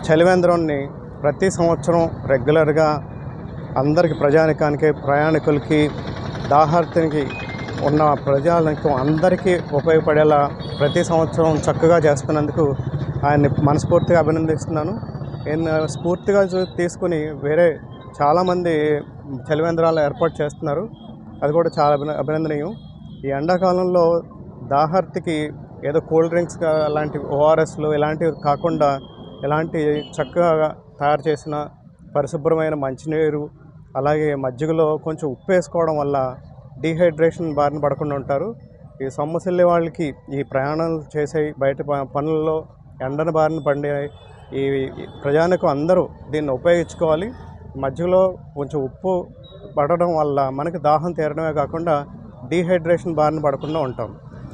చలివేంద్రాన్ని ప్రతి సంవత్సరం రెగ్యులర్గా అందరికి ప్రజానికానికి, ప్రయాణికులకి, దాహార్తికి ఉన్న ప్రజానికం అందరికీ ఉపయోగపడేలా ప్రతి సంవత్సరం చక్కగా చేస్తున్నందుకు ఆయన్ని మనస్ఫూర్తిగా అభినందిస్తున్నాను. స్ఫూర్తిగా తీసుకుని వేరే చాలామంది చలివేంద్రాలు ఏర్పాటు చేస్తున్నారు. అది కూడా చాలా అభినందనీయం. ఈ ఎండాకాలంలో దాహార్తికి ఏదో కూల్ డ్రింక్స్ అలాంటి ఓఆర్ఎస్లు ఇలాంటివి కాకుండా ఇలాంటి చక్కగా తయారు చేసిన పరిశుభ్రమైన మంచినీరు, అలాగే మజ్జిగలో కొంచెం ఉప్పు వేసుకోవడం వల్ల డీహైడ్రేషన్ బారిన పడకుండా ఉంటారు. ఈ సొమ్మసిల్లి వాళ్ళకి ఈ ప్రయాణాలు చేసే బయట పనుల్లో ఎండన బారిన పడే ఈ ప్రజానికం అందరూ దీన్ని ఉపయోగించుకోవాలి. మధ్యలో కొంచెం ఉప్పు పడడం వల్ల మనకి దాహం తీరడమే కాకుండా డీహైడ్రేషన్ బారిన పడకుండా ఉంటాం.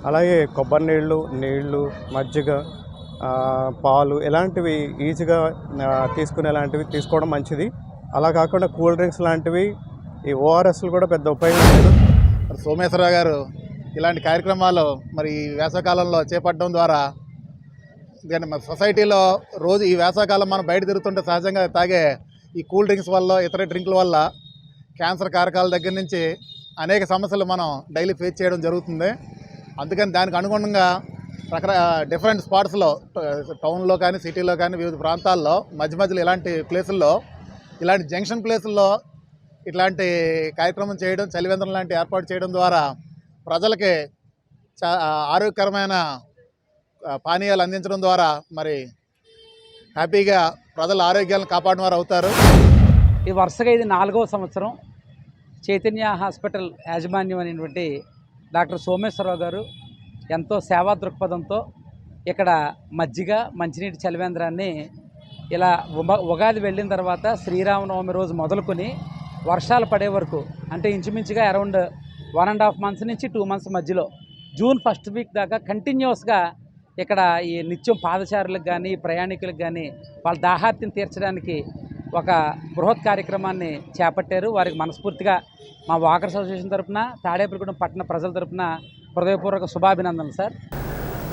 అలాగే కొబ్బరి నీళ్ళు, మజ్జిగ, పాలు ఇలాంటివి ఈజీగా తీసుకునేలాంటివి తీసుకోవడం మంచిది. అలా కాకుండా కూల్ డ్రింక్స్ లాంటివి, ఈ ఓఆర్ఎస్లు కూడా పెద్ద ఉపయోగం లేదు. సోమేశ్వరరావు గారు ఇలాంటి కార్యక్రమాలు మరి ఈ వేసవకాలంలో చేపట్టడం ద్వారా సొసైటీలో రోజు ఈ వేసవకాలం మనం బయట తిరుగుతుంటే సహజంగా తాగే ఈ కూల్ డ్రింక్స్ వల్ల, ఇతర డ్రింకుల వల్ల క్యాన్సర్ కారకాల దగ్గర నుంచి అనేక సమస్యలు మనం డైలీ ఫేస్ చేయడం జరుగుతుంది. అందుకని దానికి అనుగుణంగా డిఫరెంట్ స్పాట్స్లో టౌన్లో కానీ, సిటీలో కానీ, వివిధ ప్రాంతాల్లో మధ్యలో ఇలాంటి ప్లేసుల్లో, ఇలాంటి జంక్షన్ ప్లేసుల్లో ఇట్లాంటి కార్యక్రమం చేయడం, చలివేంద్రం లాంటి ఏర్పాటు చేయడం ద్వారా ప్రజలకి ఆరోగ్యకరమైన పానీయాలు అందించడం ద్వారా మరి హ్యాపీగా ప్రజల ఆరోగ్యాలను కాపాడిన వారు అవుతారు. ఈ వరుసగా ఇది 4వ సంవత్సరం చైతన్య హాస్పిటల్ యాజమాన్యం అనేటువంటి డాక్టర్ సోమేశ్వరరావు గారు ఎంతో సేవా దృక్పథంతో ఇక్కడ మజ్జిగ, మంచినీటి చలివేంద్రాన్ని ఇలా ఉగాది వెళ్ళిన తర్వాత శ్రీరామనవమి రోజు మొదలుకొని వర్షాలు పడే వరకు, అంటే ఇంచుమించుగా అరౌండ్ 1.5 months నుంచి 2 months మధ్యలో జూన్ 1st వీక్ దాకా కంటిన్యూస్గా ఇక్కడ ఈ నిత్యం పాదచారులకు కానీ, ప్రయాణికులకు కానీ వాళ్ళ దాహార్తిని తీర్చడానికి ఒక బృహత్ కార్యక్రమాన్ని చేపట్టారు. వారికి మనస్ఫూర్తిగా మా వాకర్స్ అసోసియేషన్ తరఫున, తాడేపల్లిగూడెం పట్టణ ప్రజల తరఫున హృదయపూర్వక శుభాభినందనలు సార్.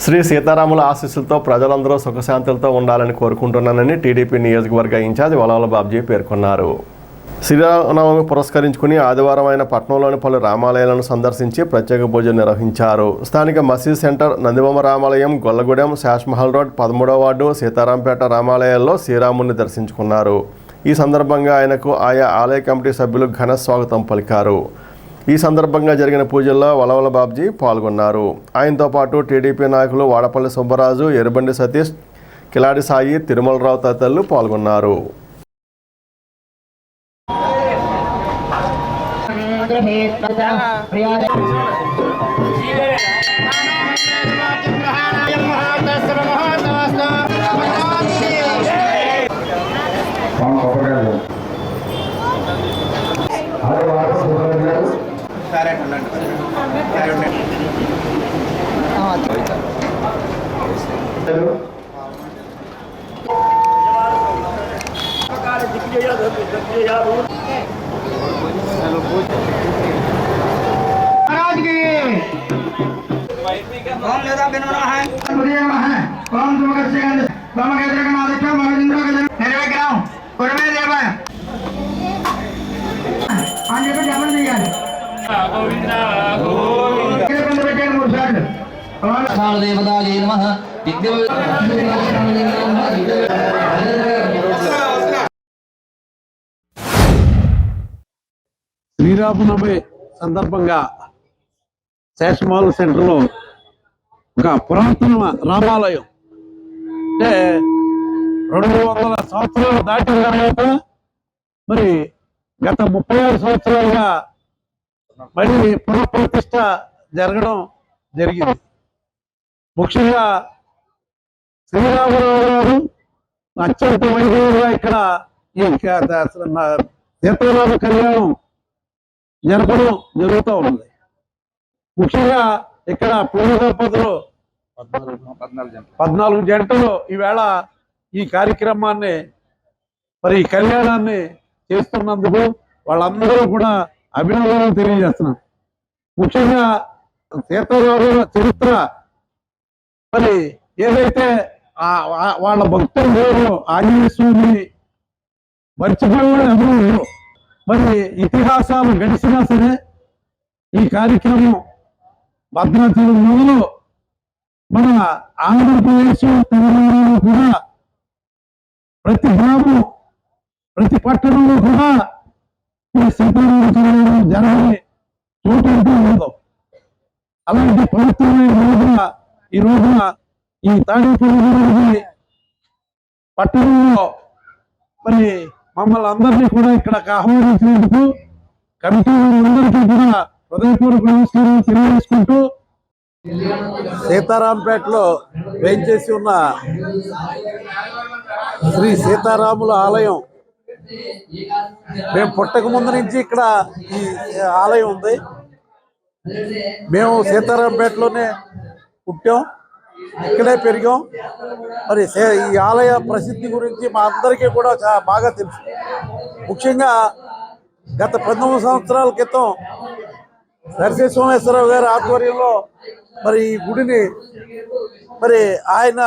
శ్రీ సీతారాముల ఆశీస్సులతో ప్రజలందరూ సుఖశాంతులతో ఉండాలని కోరుకుంటున్నానని టీడీపీ నియోజకవర్గ ఇన్ఛార్జ్ వలవల బాబ్జీ పేర్కొన్నారు. శ్రీరామనవమి పురస్కరించుకుని ఆదివారం ఆయన పట్టణంలోని పలు రామాలయాలను సందర్శించి ప్రత్యేక పూజలు నిర్వహించారు. స్థానిక మసీద్ సెంటర్, నందిబొమ్మ రామాలయం, గొల్లగూడెం, శాష్మహల్ రోడ్, 13వ వార్డు, సీతారాంపేట రామాలయాల్లో శ్రీరాముని దర్శించుకున్నారు. ఈ సందర్భంగా ఆయనకు ఆయా ఆలయ కమిటీ సభ్యులు ఘన స్వాగతం పలికారు. ఈ సందర్భంగా జరిగిన పూజల్లో వలవల బాబ్జీ పాల్గొన్నారు. ఆయనతో పాటు టీడీపీ నాయకులు వాడపల్లి సుబ్బరాజు, ఎర్రబండి సతీష్, కిలాడి సాయి, తిరుమలరావు తదితరులు పాల్గొన్నారు. निर्विग्रह శ్రీరామనవమి సందర్భంగా శేషమాల సెంటర్లో ఒక పురాతన రామాలయం అంటే 200 సంవత్సరాలు దాటిన తర్వాత మరి గత 36 సంవత్సరాలుగా మళ్ళీ పునఃప్రతిష్ఠ జరగడం జరిగింది. ముఖ్యంగా శ్రీరామరావు గారు అత్యంత వైభవంగా ఇక్కడ ఈ సీతారామ కళ్యాణం జరపడం జరుగుతూ ఉంది. ముఖ్యంగా ఇక్కడ పూర్వ దంపతులు 14 జంటలు ఈవేళ ఈ కార్యక్రమాన్ని మరి ఈ కళ్యాణాన్ని చేస్తున్నందుకు వాళ్ళందరూ కూడా అభినందనలు తెలియజేస్తున్నాం. ముఖ్యంగా సీతారాముల చరిత్ర మరి ఏదైతే వాళ్ళ భక్తులు ఆంజనేయ స్వామిని మర్చిపోయిన ఎవరు మరి ఇతిహాసాలు గడిచినా సరే ఈ కార్యక్రమం భద్రాచలం మొదలు మన ఆంధ్రప్రదేశ్ తెలంగాణలో కూడా ప్రతి గ్రామం ప్రతి పట్టణంలో కూడా ఈ సీతారామ కళ్యాణం జరగని చోటు అంటూ ఉండదు. అలాంటి పవిత్రమైన రోజున ఈ రోజున ఈ తాడేపల్లి పట్టణంలో మరి మమ్మల్ని అందరినీ కూడా ఇక్కడికి ఆహ్వానించినందుకు కమిటీ అందరికీ కూడా హృదయపూర్వక నమస్కారం తెలియజేసుకుంటూ సీతారాంపేటలో వేయించేసి ఉన్న శ్రీ సీతారాముల ఆలయం మేము పుట్టక ముందు నుంచి ఇక్కడ ఈ ఆలయం ఉంది. మేము సీతారాంపేటలోనే పుట్టాం, ఇక్కడే పెరిగాం. మరి ఈ ఆలయ ప్రసిద్ధి గురించి మా అందరికీ కూడా బాగా తెలుసు. ముఖ్యంగా గత 19 సంవత్సరాల క్రితం నరసింహ సోమేశ్వరరావు గారి ఆధ్వర్యంలో మరి ఈ గుడిని మరి ఆయన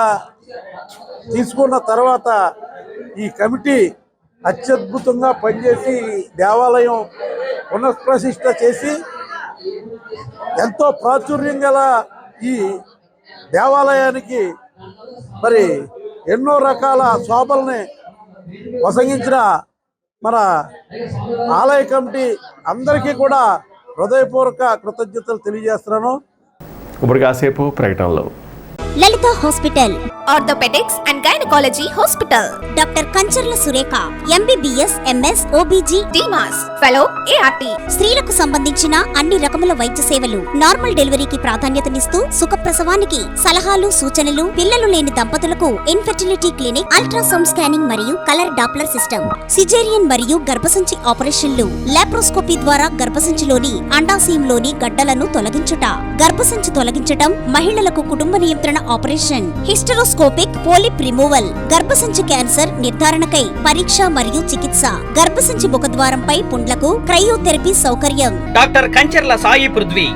తీసుకున్న తర్వాత ఈ కమిటీ అత్యద్భుతంగా పనిచేసి దేవాలయం పునఃప్రతిష్ఠ చేసి ఎంతో ప్రాచుర్యం గల ఈ దేవాలయానికి మరి ఎన్నో రకాల శోభల్ని వసంగించిన మన ఆలయ కమిటీ అందరికీ కూడా హృదయపూర్వక కృతజ్ఞతలు తెలియజేస్తున్నాను. ఇప్పుడు కాసేపు ప్రకటనలో Lalitha hospital orthopaedics and gynaecology hospital doctor Kancharla Surekha MBBS MS OBG DMAS fellow ART స్త్రీలకు సంబంధించిన అన్ని రకముల వైద్య సేవలు నార్మల్ డెలివరీకి ప్రాధాన్యతనిస్తూ సుఖప్రసవానికి సలహాలు సూచనలు పిల్లలు లేని దంపతులకు ఇన్ఫెర్టిలిటీ క్లినిక్ అల్ట్రాసౌండ్ స్కానింగ్ మరియు కలర్ డాప్లర్ సిస్టమ్ సిజేరియన్ మరియు గర్భసంచి ఆపరేషన్లు లాప్రోస్కోపీ ద్వారా గర్భసంచిలోని అండాశయంలోని గడ్డలను తొలగించుట గర్భసంచి తొలగించటం మహిళలకు కుటుంబ నియంత్రణ ఆపరేషన్ హిస్టరోస్కోపిక్ పోలిప్ రిమూవల్ గర్భసంచి క్యాన్సర్ నిర్ధారణకై పరీక్ష మరియు చికిత్స గర్భసంచి ముఖద్వారంపై పుండ్లకు క్రయోథెరపీ సౌకర్యం doctor Kancharla Sai Prithvi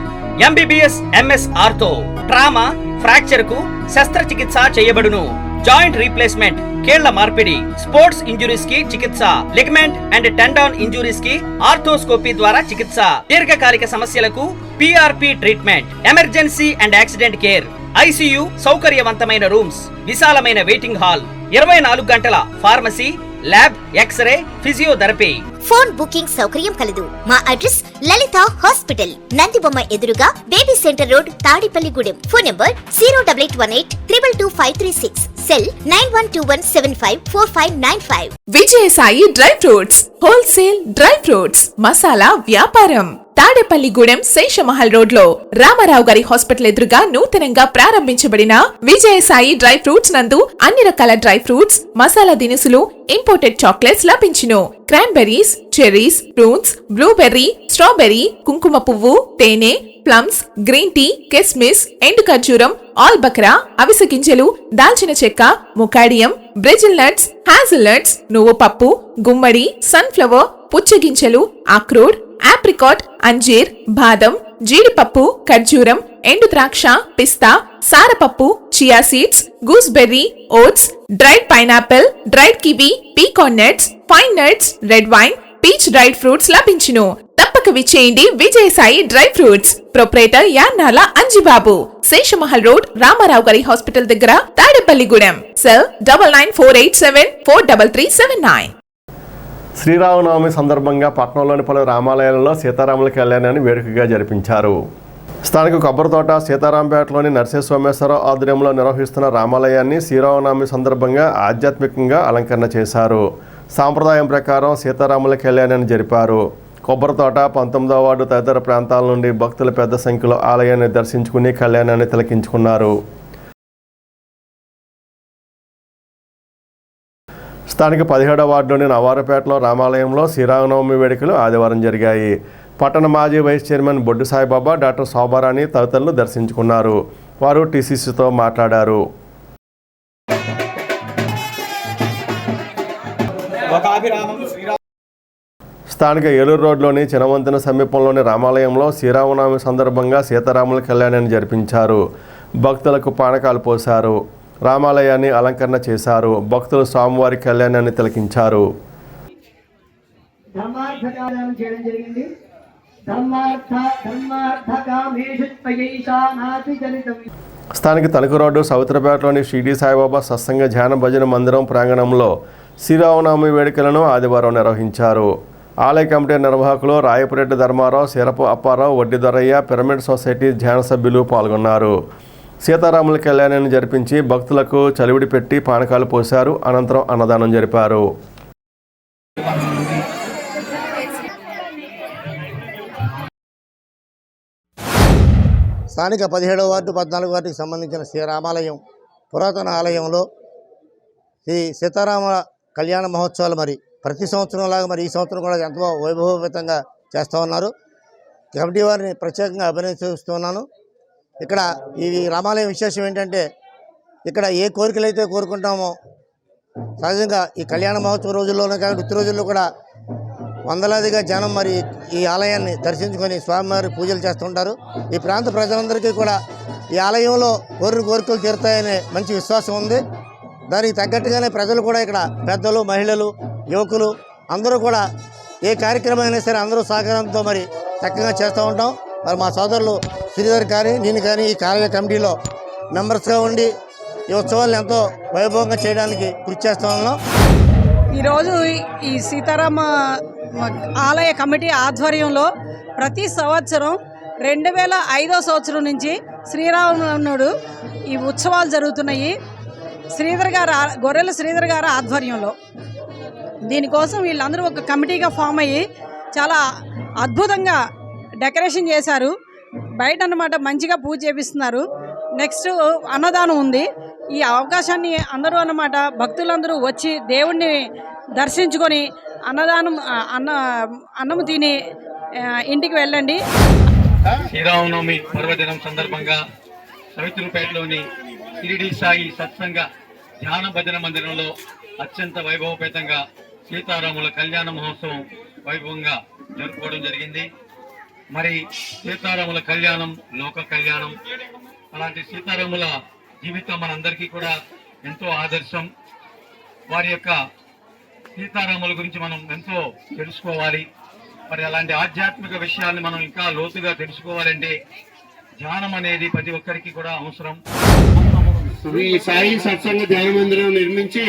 MBBS MS ortho trauma fracture కు శస్త్రచికిత్స చేయబడును జాయింట్ రీప్లేస్మెంట్ కేళ్ల మార్పిడి స్పోర్ట్స్ ఇంజురీస్ కి చికిత్స లిగమెంట్ అండ్ టెండాన్ ఇంజురీస్ కి ఆర్థోస్కోపీ ద్వారా చికిత్స దీర్ఘకాలిక సమస్యలకు PRP treatment emergency and accident care ICU సౌకర్యవంతమైన రూమ్స్ విశాలమైన వెయిటింగ్ హాల్ 24 గంటల pharmacy lab x-ray physiotherapy phone booking సౌకర్యం కలదు మా అడ్రస్ లలిత హాస్పిటల్ నందిబొమ్మ ఎదురుగా baby centre road Tadepalligudem phone number 088222536 cell 9121754595 Vijayasai dry fruits wholesale dry fruits masala వ్యాపారం తాడేపల్లిగూడెం శేషమహల్ రోడ్ లో రామారావు గారి హాస్పిటల్ ఎదురుగా నూతనంగా ప్రారంభించబడిన విజయసాయి డ్రై ఫ్రూట్స్ నందు అన్ని రకాల డ్రై ఫ్రూట్స్ మసాలా దినుసులు ఇంపోర్టెడ్ చాక్లెట్స్ లభించును cranberries cherries fruits blueberry strawberry కుంకుమ పువ్వు తేనె ప్లమ్స్ గ్రీన్ టీ కిస్మిస్ ఎండు ఖర్జూరం ఆల్ బక్రా అవిసె గింజలు దాల్చిన చెక్క ముకాడియం బ్రెజిల్ నట్స్ హాజల్ నట్స్ నువ్వు పప్పు గుమ్మడి సన్ఫ్లవర్ పుచ్చగింజలు అక్రోడ్ ఆప్రికాట్ అంజీర్ బాదం జీడిపప్పు ఖర్జూరం ఎండు ద్రాక్ష పిస్తా సారపప్పు chia seeds gooseberry oats dried pineapple dried kiwi pecan nuts fine nuts red wine peach dried fruits లభించును తప్పక ఇక విచ్చేయండి Vijayasai dry fruits. Proprietor Yannala Anjibabu, Seshamahal road, Ramarao గారి హాస్పిటల్ దగ్గర, తాడేపల్లిగూడెం. సెల్ 9948743379. శ్రీరామనవమి సందర్భంగా పట్టణంలోని పలు రామాలయాలలో సీతారాముల కళ్యాణాన్ని వేడుకగా జరిపించారు. స్థానిక కొబ్బరితోట సీతారాంపేటలోని నర్సే సోమేశ్వరరావు ఆధ్వర్యంలో నిర్వహిస్తున్న రామాలయాన్ని శ్రీరామనవమి సందర్భంగా ఆధ్యాత్మికంగా అలంకరణ చేశారు. సాంప్రదాయం ప్రకారం సీతారాముల కళ్యాణాన్ని జరిపారు. కొబ్బరితోట 19వ వార్డు తదితర ప్రాంతాల నుండి భక్తులు పెద్ద సంఖ్యలో ఆలయాన్ని దర్శించుకుని కళ్యాణాన్ని తిలకించుకున్నారు. స్థానిక 17వ వార్డులోని నవారపేటలో రామాలయంలో శ్రీరామనవమి వేడుకలు ఆదివారం జరిగాయి. పట్టణ మాజీ వైస్ చైర్మన్ బొడ్డు సాయిబాబా, డాక్టర్ శోభారాణి తదితరులు దర్శించుకున్నారు. వారు టీసీసీతో మాట్లాడారు. స్థానిక ఏలూరు రోడ్లోని చినవంతెన సమీపంలోని రామాలయంలో శ్రీరామనవమి సందర్భంగా సీతారాముల కళ్యాణాన్ని జరిపించారు. భక్తులకు పానకాలు పోశారు. రామాలయాన్ని అలంకరణ చేశారు. భక్తులు స్వామివారి కళ్యాణాన్ని తిలకించారు. స్థానిక తణుకు రోడ్డు సౌత్రపేటలోని షిరిడి సాయిబాబా సత్సంగ ధ్యాన భజన మందిరం ప్రాంగణంలో శ్రీరామనవమి వేడుకలను ఆదివారం నిర్వహించారు. ఆలయ కమిటీ నిర్వాహకులు రాయపురెడ్డి ధర్మారావు, సిరపు అప్పారావు, వడ్డీ దొరయ్య, పిరమిడ్ సొసైటీ ధ్యాన సభ్యులు పాల్గొన్నారు. సీతారాముల కళ్యాణాన్ని జరిపించి భక్తులకు చలివిడి పెట్టి పానకాలు పోశారు. అనంతరం అన్నదానం జరిపారు. స్థానిక 17వ వార్డు 14వ వార్డుకి సంబంధించిన శ్రీరామాలయం పురాతన ఆలయంలో శ్రీ సీతారామ కళ్యాణ మహోత్సవాలు మరి ప్రతి సంవత్సరం లాగా మరి ఈ సంవత్సరం కూడా ఎంతో వైభవపేతంగా చేస్తూ ఉన్నారు. కమిటీ వారిని ప్రత్యేకంగా అభినందిస్తున్నాను. ఇక్కడ ఈ రామాలయం విశేషం ఏంటంటే ఇక్కడ ఏ కోరికలు అయితే కోరుకుంటామో సహజంగా ఈ కళ్యాణ మహోత్సవ రోజుల్లోనే కాదు వృత్తి రోజుల్లో కూడా వందలాదిగా జనం మరి ఈ ఆలయాన్ని దర్శించుకొని స్వామివారి పూజలు చేస్తుంటారు. ఈ ప్రాంత ప్రజలందరికీ కూడా ఈ ఆలయంలో కోరికలు తీరుతాయనే మంచి విశ్వాసం ఉంది. దానికి తగ్గట్టుగానే ప్రజలు కూడా ఇక్కడ పెద్దలు, మహిళలు, యువకులు అందరూ కూడా ఏ కార్యక్రమం అయినా సరే అందరూ సహకారంతో మరి చక్కగా చేస్తూ ఉంటాం. మరి మా సోదరులు శ్రీధర్ కానీ నేను కానీ ఈ కార్య కమిటీలో మెంబర్స్గా ఉండి ఈ ఉత్సవాలను ఎంతో వైభవంగా చేయడానికి కృషి చేస్తూ ఉన్నాం. ఈరోజు ఈ సీతారామ ఆలయ కమిటీ ఆధ్వర్యంలో ప్రతి సంవత్సరం 2005వ సంవత్సరం నుంచి శ్రీరామనవముడు ఈ ఉత్సవాలు జరుగుతున్నాయి. గొర్రెల శ్రీధర్ గారు ఆధ్వర్యంలో దీనికోసం వీళ్ళందరూ ఒక కమిటీగా ఫామ్ అయ్యి చాలా అద్భుతంగా డెకరేషన్ చేశారు. బయట అన్నమాట మంచిగా పూజ చేపిస్తున్నారు. నెక్స్ట్ అన్నదానం ఉంది. ఈ అవకాశాన్ని అందరూ అన్నమాట భక్తులందరూ వచ్చి దేవుణ్ణి దర్శించుకొని అన్నము తిని ఇంటికి వెళ్ళండి. శ్రీరామనవమి పర్వదినం సందర్భంగా సవిత్రుపేటలోని షిరిడి సాయి సత్సంగ ధ్యాన భజన మందిరంలో అత్యంత వైభవపేతంగా సీతారాముల కళ్యాణ మహోత్సవం వైభవంగా జరుపుకోవడం జరిగింది. మరి సీతారాముల కళ్యాణం లోక కళ్యాణం. అలాంటి సీతారాముల జీవితం మనందరికీ కూడా ఎంతో ఆదర్శం. వారి యొక్క సీతారాముల గురించి మనం ఎంతో తెలుసుకోవాలి. మరి అలాంటి ఆధ్యాత్మిక విషయాన్ని మనం ఇంకా లోతుగా తెలుసుకోవాలంటే ధ్యానం అనేది ప్రతి ఒక్కరికి కూడా అవసరం. ఈ సాయి సత్సంగ ధ్యాన మందిరం నిర్మించి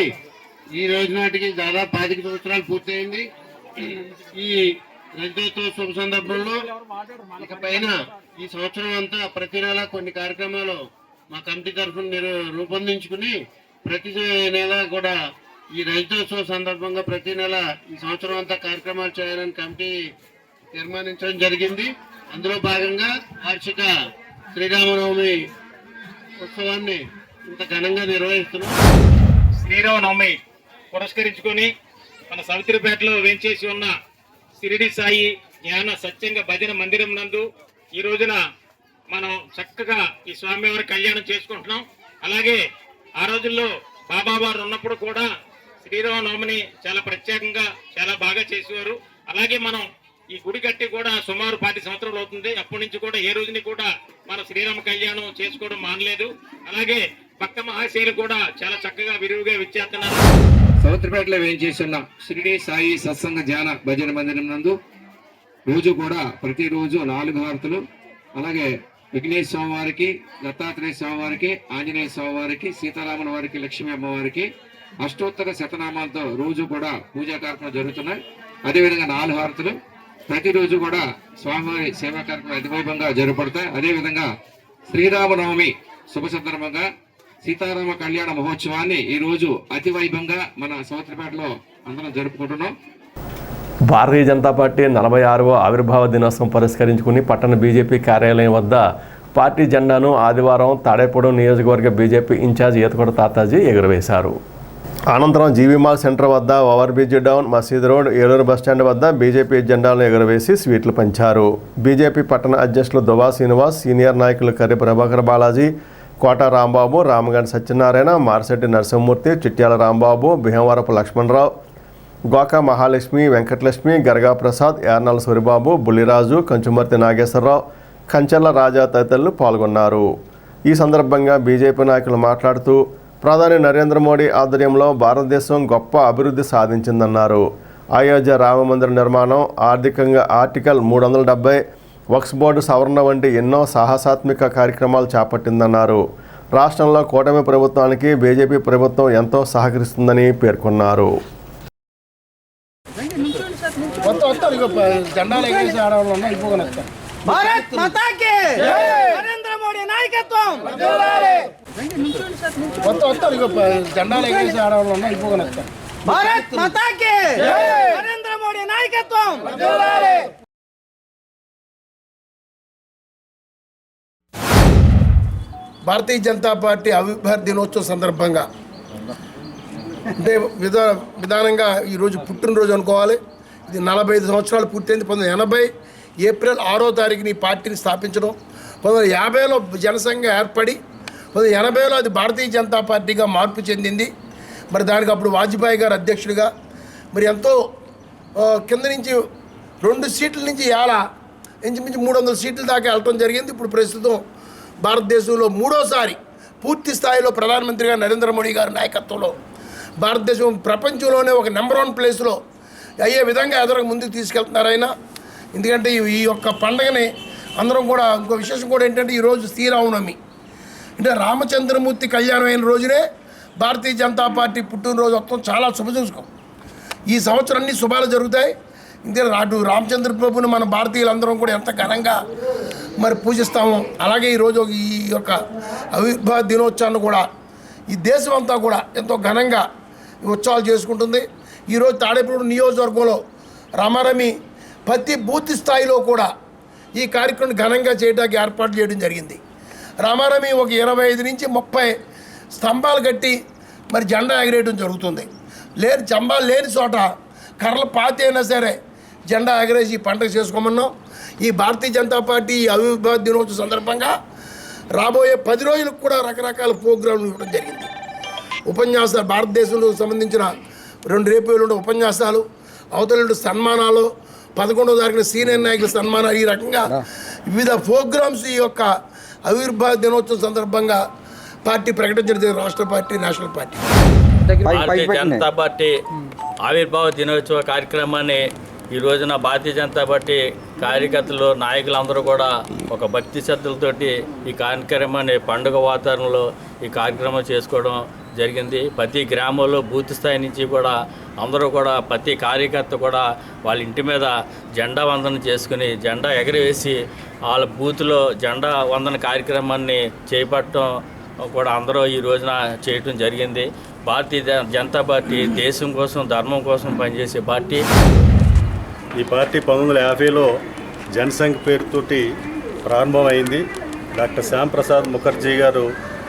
ఈ రోజు నాటికి దాదాపు 25 సంవత్సరాలు పూర్తయింది. ఈ రజతోత్సవ శుభ సందర్భంలో ఇక పైన ఈ సంవత్సరం అంతా ప్రతి నెల కొన్ని కార్యక్రమాలు మా కమిటీ తరఫున రూపొందించుకుని ప్రతి నెల కూడా ఈ రజతోత్సవ సందర్భంగా ప్రతి నెల ఈ సంవత్సరం అంతా కార్యక్రమాలు చేయాలని కమిటీ తీర్మానించడం జరిగింది. అందులో భాగంగా వార్షిక శ్రీరామనవమి ఉత్సవాన్ని ఇంత ఘనంగా నిర్వహిస్తున్నాం. శ్రీరామనవమి పురస్కరించుకొని మన సవిత్రిపేటలో వేంచేసి ఉన్న షిరిడి సాయి జ్ఞాన సత్యంగ భజన మందిరం నందు ఈ రోజున మనం చక్కగా ఈ స్వామివారి కళ్యాణం చేసుకుంటున్నాం. అలాగే ఆ రోజుల్లో బాబా వారు ఉన్నప్పుడు కూడా శ్రీరామనవమిని చాలా ప్రత్యేకంగా చాలా బాగా చేసేవారు. అలాగే మనం ఈ గుడి కట్టి కూడా సుమారు 10 సంవత్సరాలు అవుతుంది. అప్పటి నుంచి కూడా ఏ రోజుని కూడా మన శ్రీరామ కళ్యాణం చేసుకోవడం మానలేదు. అలాగే భక్త మహాశయులు కూడా చాలా చక్కగా విరివిగా విచ్చేస్తున్నారు. సముద్రపేటలో వేయించేస్తున్న షిరిడి సాయి సత్సంగ ధ్యాన భజన మందిరం నందు రోజు కూడా ప్రతిరోజు 4 హారతులు, అలాగే విఘ్నేశ్వర స్వామి వారికి, దత్తాత్రేయ స్వామి వారికి, ఆంజనేయ స్వామి వారికి, సీతారాముల వారికి, లక్ష్మీ అమ్మవారికి అష్టోత్తర శతనామాలతో రోజు కూడా పూజా కార్యక్రమాలు జరుగుతున్నాయి. అదేవిధంగా 4 హారతులు ప్రతిరోజు కూడా స్వామివారి సేవా కార్యక్రమాలు అతివైభవంగా జరపడతాయి. అదేవిధంగా శ్రీరామనవమి శుభ సందర్భంగా సీతారామ కళ్యాణ మహోత్సవాన్ని ఈరోజు అతివైభవంగా మన సముద్రపేటలో అందరం జరుపుకుంటున్నాం. భారతీయ జనతా పార్టీ 46వ ఆవిర్భావ దినోత్సవం పురస్కరించుకుని పట్టణ బీజేపీ కార్యాలయం వద్ద పార్టీ జెండాను ఆదివారం తాడేపూడెం నియోజకవర్గ బీజేపీ ఇన్ఛార్జ్ ఈతకొండ తాతాజీ ఎగురవేశారు. అనంతరం జీవీ మాల్ సెంటర్ వద్ద, ఓవర్ బ్రిడ్జ్ డౌన్, మసీద్ రోడ్, ఏలూరు బస్టాండ్ వద్ద బీజేపీ జెండాలను ఎగురవేసి స్వీట్లు పంచారు. బీజేపీ పట్టణ అధ్యక్షులు దువా శ్రీనివాస్, సీనియర్ నాయకులు కర్రి ప్రభాకర్ బాలాజీ, కోట రాంబాబు, రామగండి సత్యనారాయణ, మారిశెట్టి నరసింహమూర్తి, చిట్యాల రాంబాబు, బిహంవరపు లక్ష్మణరావు, గోకా మహాలక్ష్మి, వెంకటలక్ష్మి, గరగా ప్రసాద్, యార్నల్ సూరిబాబు, బుల్లిరాజు, కంచుమర్తి నాగేశ్వరరావు, కంచెల్ల రాజా తదితరులు పాల్గొన్నారు. ఈ సందర్భంగా బీజేపీ నాయకులు మాట్లాడుతూ ప్రధాని నరేంద్ర మోడీ ఆధ్వర్యంలో భారతదేశం గొప్ప అభివృద్ధి సాధించిందన్నారు. అయోధ్య రామమందిర నిర్మాణం, ఆర్థికంగా ఆర్టికల్ 370, వక్ఫ్ బోర్డు సవరణ వంటి ఎన్నో సాహసాత్మక కార్యక్రమాలు చేపట్టిందన్నారు. రాష్ట్రంలో కూటమి ప్రభుత్వానికి బీజేపీ ప్రభుత్వం ఎంతో సహకరిస్తుందని పేర్కొన్నారు. భారత్ మాతా కి నరేంద్ర మోడీ నాయకత్వం భారత్ మాతా కి నరేంద్ర మోడీ నాయకత్వం. భారతీయ జనతా పార్టీ ఆవిర్భావ దినోత్సవం సందర్భంగా అంటే విధానంగా ఈరోజు పుట్టినరోజు అనుకోవాలి. ఇది 45 సంవత్సరాలు పూర్తయింది. 1980 ఏప్రిల్ 6వ తారీఖున ఈ పార్టీని స్థాపించడం, 1950లో జనసంఘ ఏర్పడి 1980లో అది భారతీయ జనతా పార్టీగా మార్పు చెందింది. మరి దానికి అప్పుడు వాజ్పేయి గారు అధ్యక్షుడిగా మరి ఎంతో కింద నుంచి 2 సీట్ల నుంచి ఇంచుమించు 300 సీట్ల దాకా వెళ్ళటం జరిగింది. ఇప్పుడు ప్రస్తుతం భారతదేశంలో 3వసారి పూర్తి స్థాయిలో ప్రధానమంత్రిగా నరేంద్ర మోడీ గారి నాయకత్వంలో భారతదేశం ప్రపంచంలోనే ఒక నెంబర్ 1 ప్లేస్లో అయ్యే విధంగా ఎదురు ముందుకు తీసుకెళ్తున్నారు ఆయన. ఎందుకంటే ఈ యొక్క పండుగని అందరం కూడా ఇంకో విశేషం కూడా ఏంటంటే ఈరోజు శ్రీరామనవమి అంటే రామచంద్రమూర్తి కళ్యాణం అయిన రోజునే భారతీయ జనతా పార్టీ పుట్టినరోజు మొత్తం చాలా శుభసూచకం. ఈ సంవత్సరం అన్ని శుభాలు జరుగుతాయి. ఎందుకంటే అటు రామచంద్ర ప్రభుని మన భారతీయులందరం కూడా ఎంత ఘనంగా మరి పూజిస్తాము. అలాగే ఈరోజు ఈ యొక్క ఆవిర్భావ దినోత్సవాన్ని కూడా ఈ దేశం అంతా కూడా ఎంతో ఘనంగా ఉత్సవాలు చేసుకుంటుంది. ఈరోజు తాడేపూడి నియోజకవర్గంలో రామారమి ప్రతి బూత్ స్థాయిలో కూడా ఈ కార్యక్రమం ఘనంగా చేయడానికి ఏర్పాటు చేయడం జరిగింది. రామారమి ఒక 25 నుంచి 30 స్తంభాలు కట్టి మరి జెండా ఎగరేయడం జరుగుతుంది. స్తంభాలు లేని చోట కర్రలు పాతి అయినా సరే జెండా ఎగరేసి పండుగ చేసుకోమన్నాం. ఈ భారతీయ జనతా పార్టీ ఆవిర్భావ దినోత్సవం సందర్భంగా రాబోయే 10 రోజులకు కూడా రకరకాల ప్రోగ్రాంలు ఇవ్వడం జరిగింది. ఉపన్యాసాలు, భారతదేశంలో సంబంధించిన 2 రేపు ఎల్లుండి ఉపన్యాసాలు, అవతల సన్మానాలు, 11వ తారీఖున సీనియర్ నాయకుల సన్మానాలు, ఈ రకంగా వివిధ ప్రోగ్రామ్స్ ఈ యొక్క ఆవిర్భావ దినోత్సవం సందర్భంగా పార్టీ ప్రకటించిన రాష్ట్ర party, national party. Bharatiya Janata party ఆవిర్భావ దినోత్సవ కార్యక్రమాన్ని ఈ రోజున భారతీయ జనతా పార్టీ కార్యకర్తలు, నాయకులందరూ కూడా ఒక భక్తి శ్రద్ధలతోటి ఈ కార్యక్రమాన్ని పండుగ వాతావరణంలో ఈ కార్యక్రమం చేసుకోవడం జరిగింది. ప్రతి గ్రామంలో బూత్ స్థాయి నుంచి కూడా అందరూ కూడా ప్రతి కార్యకర్త కూడా వాళ్ళ ఇంటి మీద జెండా వందన చేసుకుని జెండా ఎగరవేసి వాళ్ళ బూత్లో జెండా వందన కార్యక్రమాన్ని చేపట్టడం కూడా అందరూ ఈ రోజున చేయటం జరిగింది. భారతీయ జనతా పార్టీ దేశం కోసం, ధర్మం కోసం పనిచేసే పార్టీ. ఈ పార్టీ 1950లో జనసంఘ్ పేరుతోటి ప్రారంభమైంది. డాక్టర్ శ్యామ్ ప్రసాద్ ముఖర్జీ గారు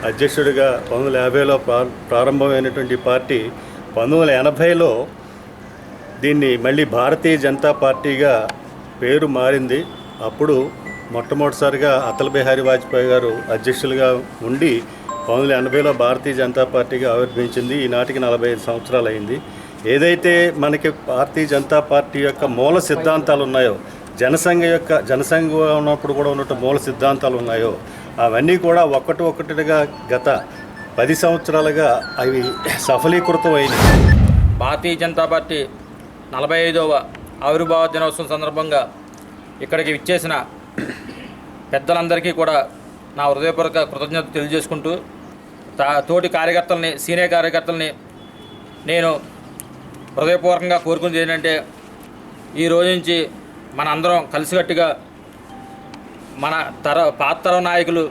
అధ్యక్షుడిగా 1950లో ప్రారంభమైనటువంటి పార్టీ 1980లో దీన్ని మళ్ళీ భారతీయ జనతా పార్టీగా పేరు మారింది. అప్పుడు మొట్టమొదటిసారిగా అటల్ బిహారీ వాజ్పేయి గారు అధ్యక్షులుగా ఉండి 1980లో భారతీయ జనతా పార్టీగా ఆవిర్భవించింది. ఈనాటికి 45 సంవత్సరాలు అయింది. ఏదైతే మనకి భారతీయ జనతా పార్టీ యొక్క మూల సిద్ధాంతాలు ఉన్నాయో, జనసంఘ ఉన్నప్పుడు కూడా ఉన్నట్టు మూల సిద్ధాంతాలు ఉన్నాయో అవన్నీ కూడా ఒక్కటిగా గత 10 సంవత్సరాలుగా అవి సఫలీకృతం అయినాయి. భారతీయ జనతా పార్టీ 45వ ఆవిర్భావ దినోత్సవం సందర్భంగా ఇక్కడికి విచ్చేసిన పెద్దలందరికీ కూడా నా హృదయపూర్వక కృతజ్ఞత తెలియజేసుకుంటూ తోటి కార్యకర్తల్ని, సీనియర్ కార్యకర్తల్ని నేను హృదయపూర్వకంగా కోరుకునేది ఏంటంటే, ఈ రోజు నుంచి మన అందరం కలిసికట్టుగా మన పాత తరం నాయకులు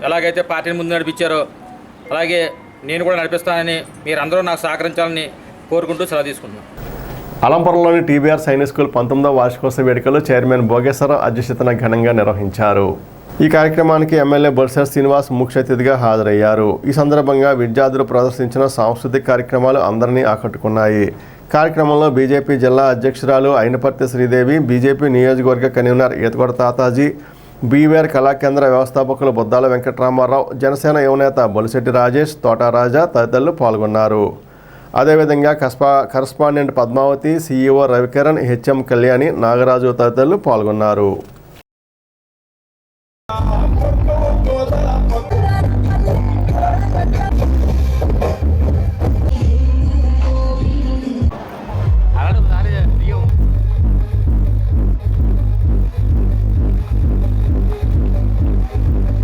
ఎలాగైతే పార్టీని ముందు నడిపించారో అలాగే నేను కూడా నడిపిస్తానని మీరందరూ నాకు సహకరించాలని కోరుకుంటూ సెలవు తీసుకుంటున్నాను. అలంపురంలోని టీబీఆర్ సైనిక్ స్కూల్ 19వ వార్షికోత్సవ వేడుకలు చైర్మన్ భోగేశ్వరరావు అధ్యక్షతన ఘనంగా నిర్వహించారు. ఈ కార్యక్రమానికి ఎమ్మెల్యే బొత్స శ్రీనివాస్ ముఖ్య అతిథిగా హాజరయ్యారు. ఈ సందర్భంగా విద్యార్థులు ప్రదర్శించిన సాంస్కృతిక కార్యక్రమాలు అందరినీ ఆకట్టుకున్నాయి. కార్యక్రమంలో బీజేపీ జిల్లా అధ్యక్షురాలు అయినపర్తి శ్రీదేవి, బీజేపీ నియోజకవర్గ కన్వీనర్ ఈతకొడ తాతాజీ, బీవీఆర్ కళాకేంద్ర వ్యవస్థాపకులు బొద్దాల వెంకటరామారావు, జనసేన యువనేత బొలిశెట్టి రాజేష్, తోటారాజా తదితరులు పాల్గొన్నారు. అదేవిధంగా correspondent Padmavathi, CEO Ravikiran, HM Kalyani, Nagaraju తదితరులు పాల్గొన్నారు.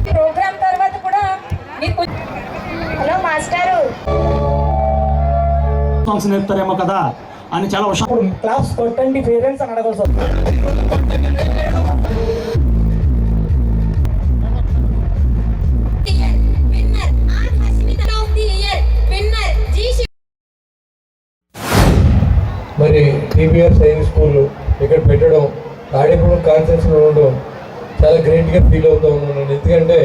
ప్రోగ్రామ్ తర్వాత కూడా హలో మాస్టారు నేర్పుతారేమో కదా అని చాలా క్లాస్ కొట్టండి పేరెంట్స్ అని అడగాల్సి మరి టీబీఆర్ సైన్స్ స్కూల్ ఇక్కడ పెట్టడం, తాడేపూడి కాన్సెన్స్లో ఉండడం చాలా గ్రేట్గా ఫీల్ అవుతూ ఉన్నాను. ఎందుకంటే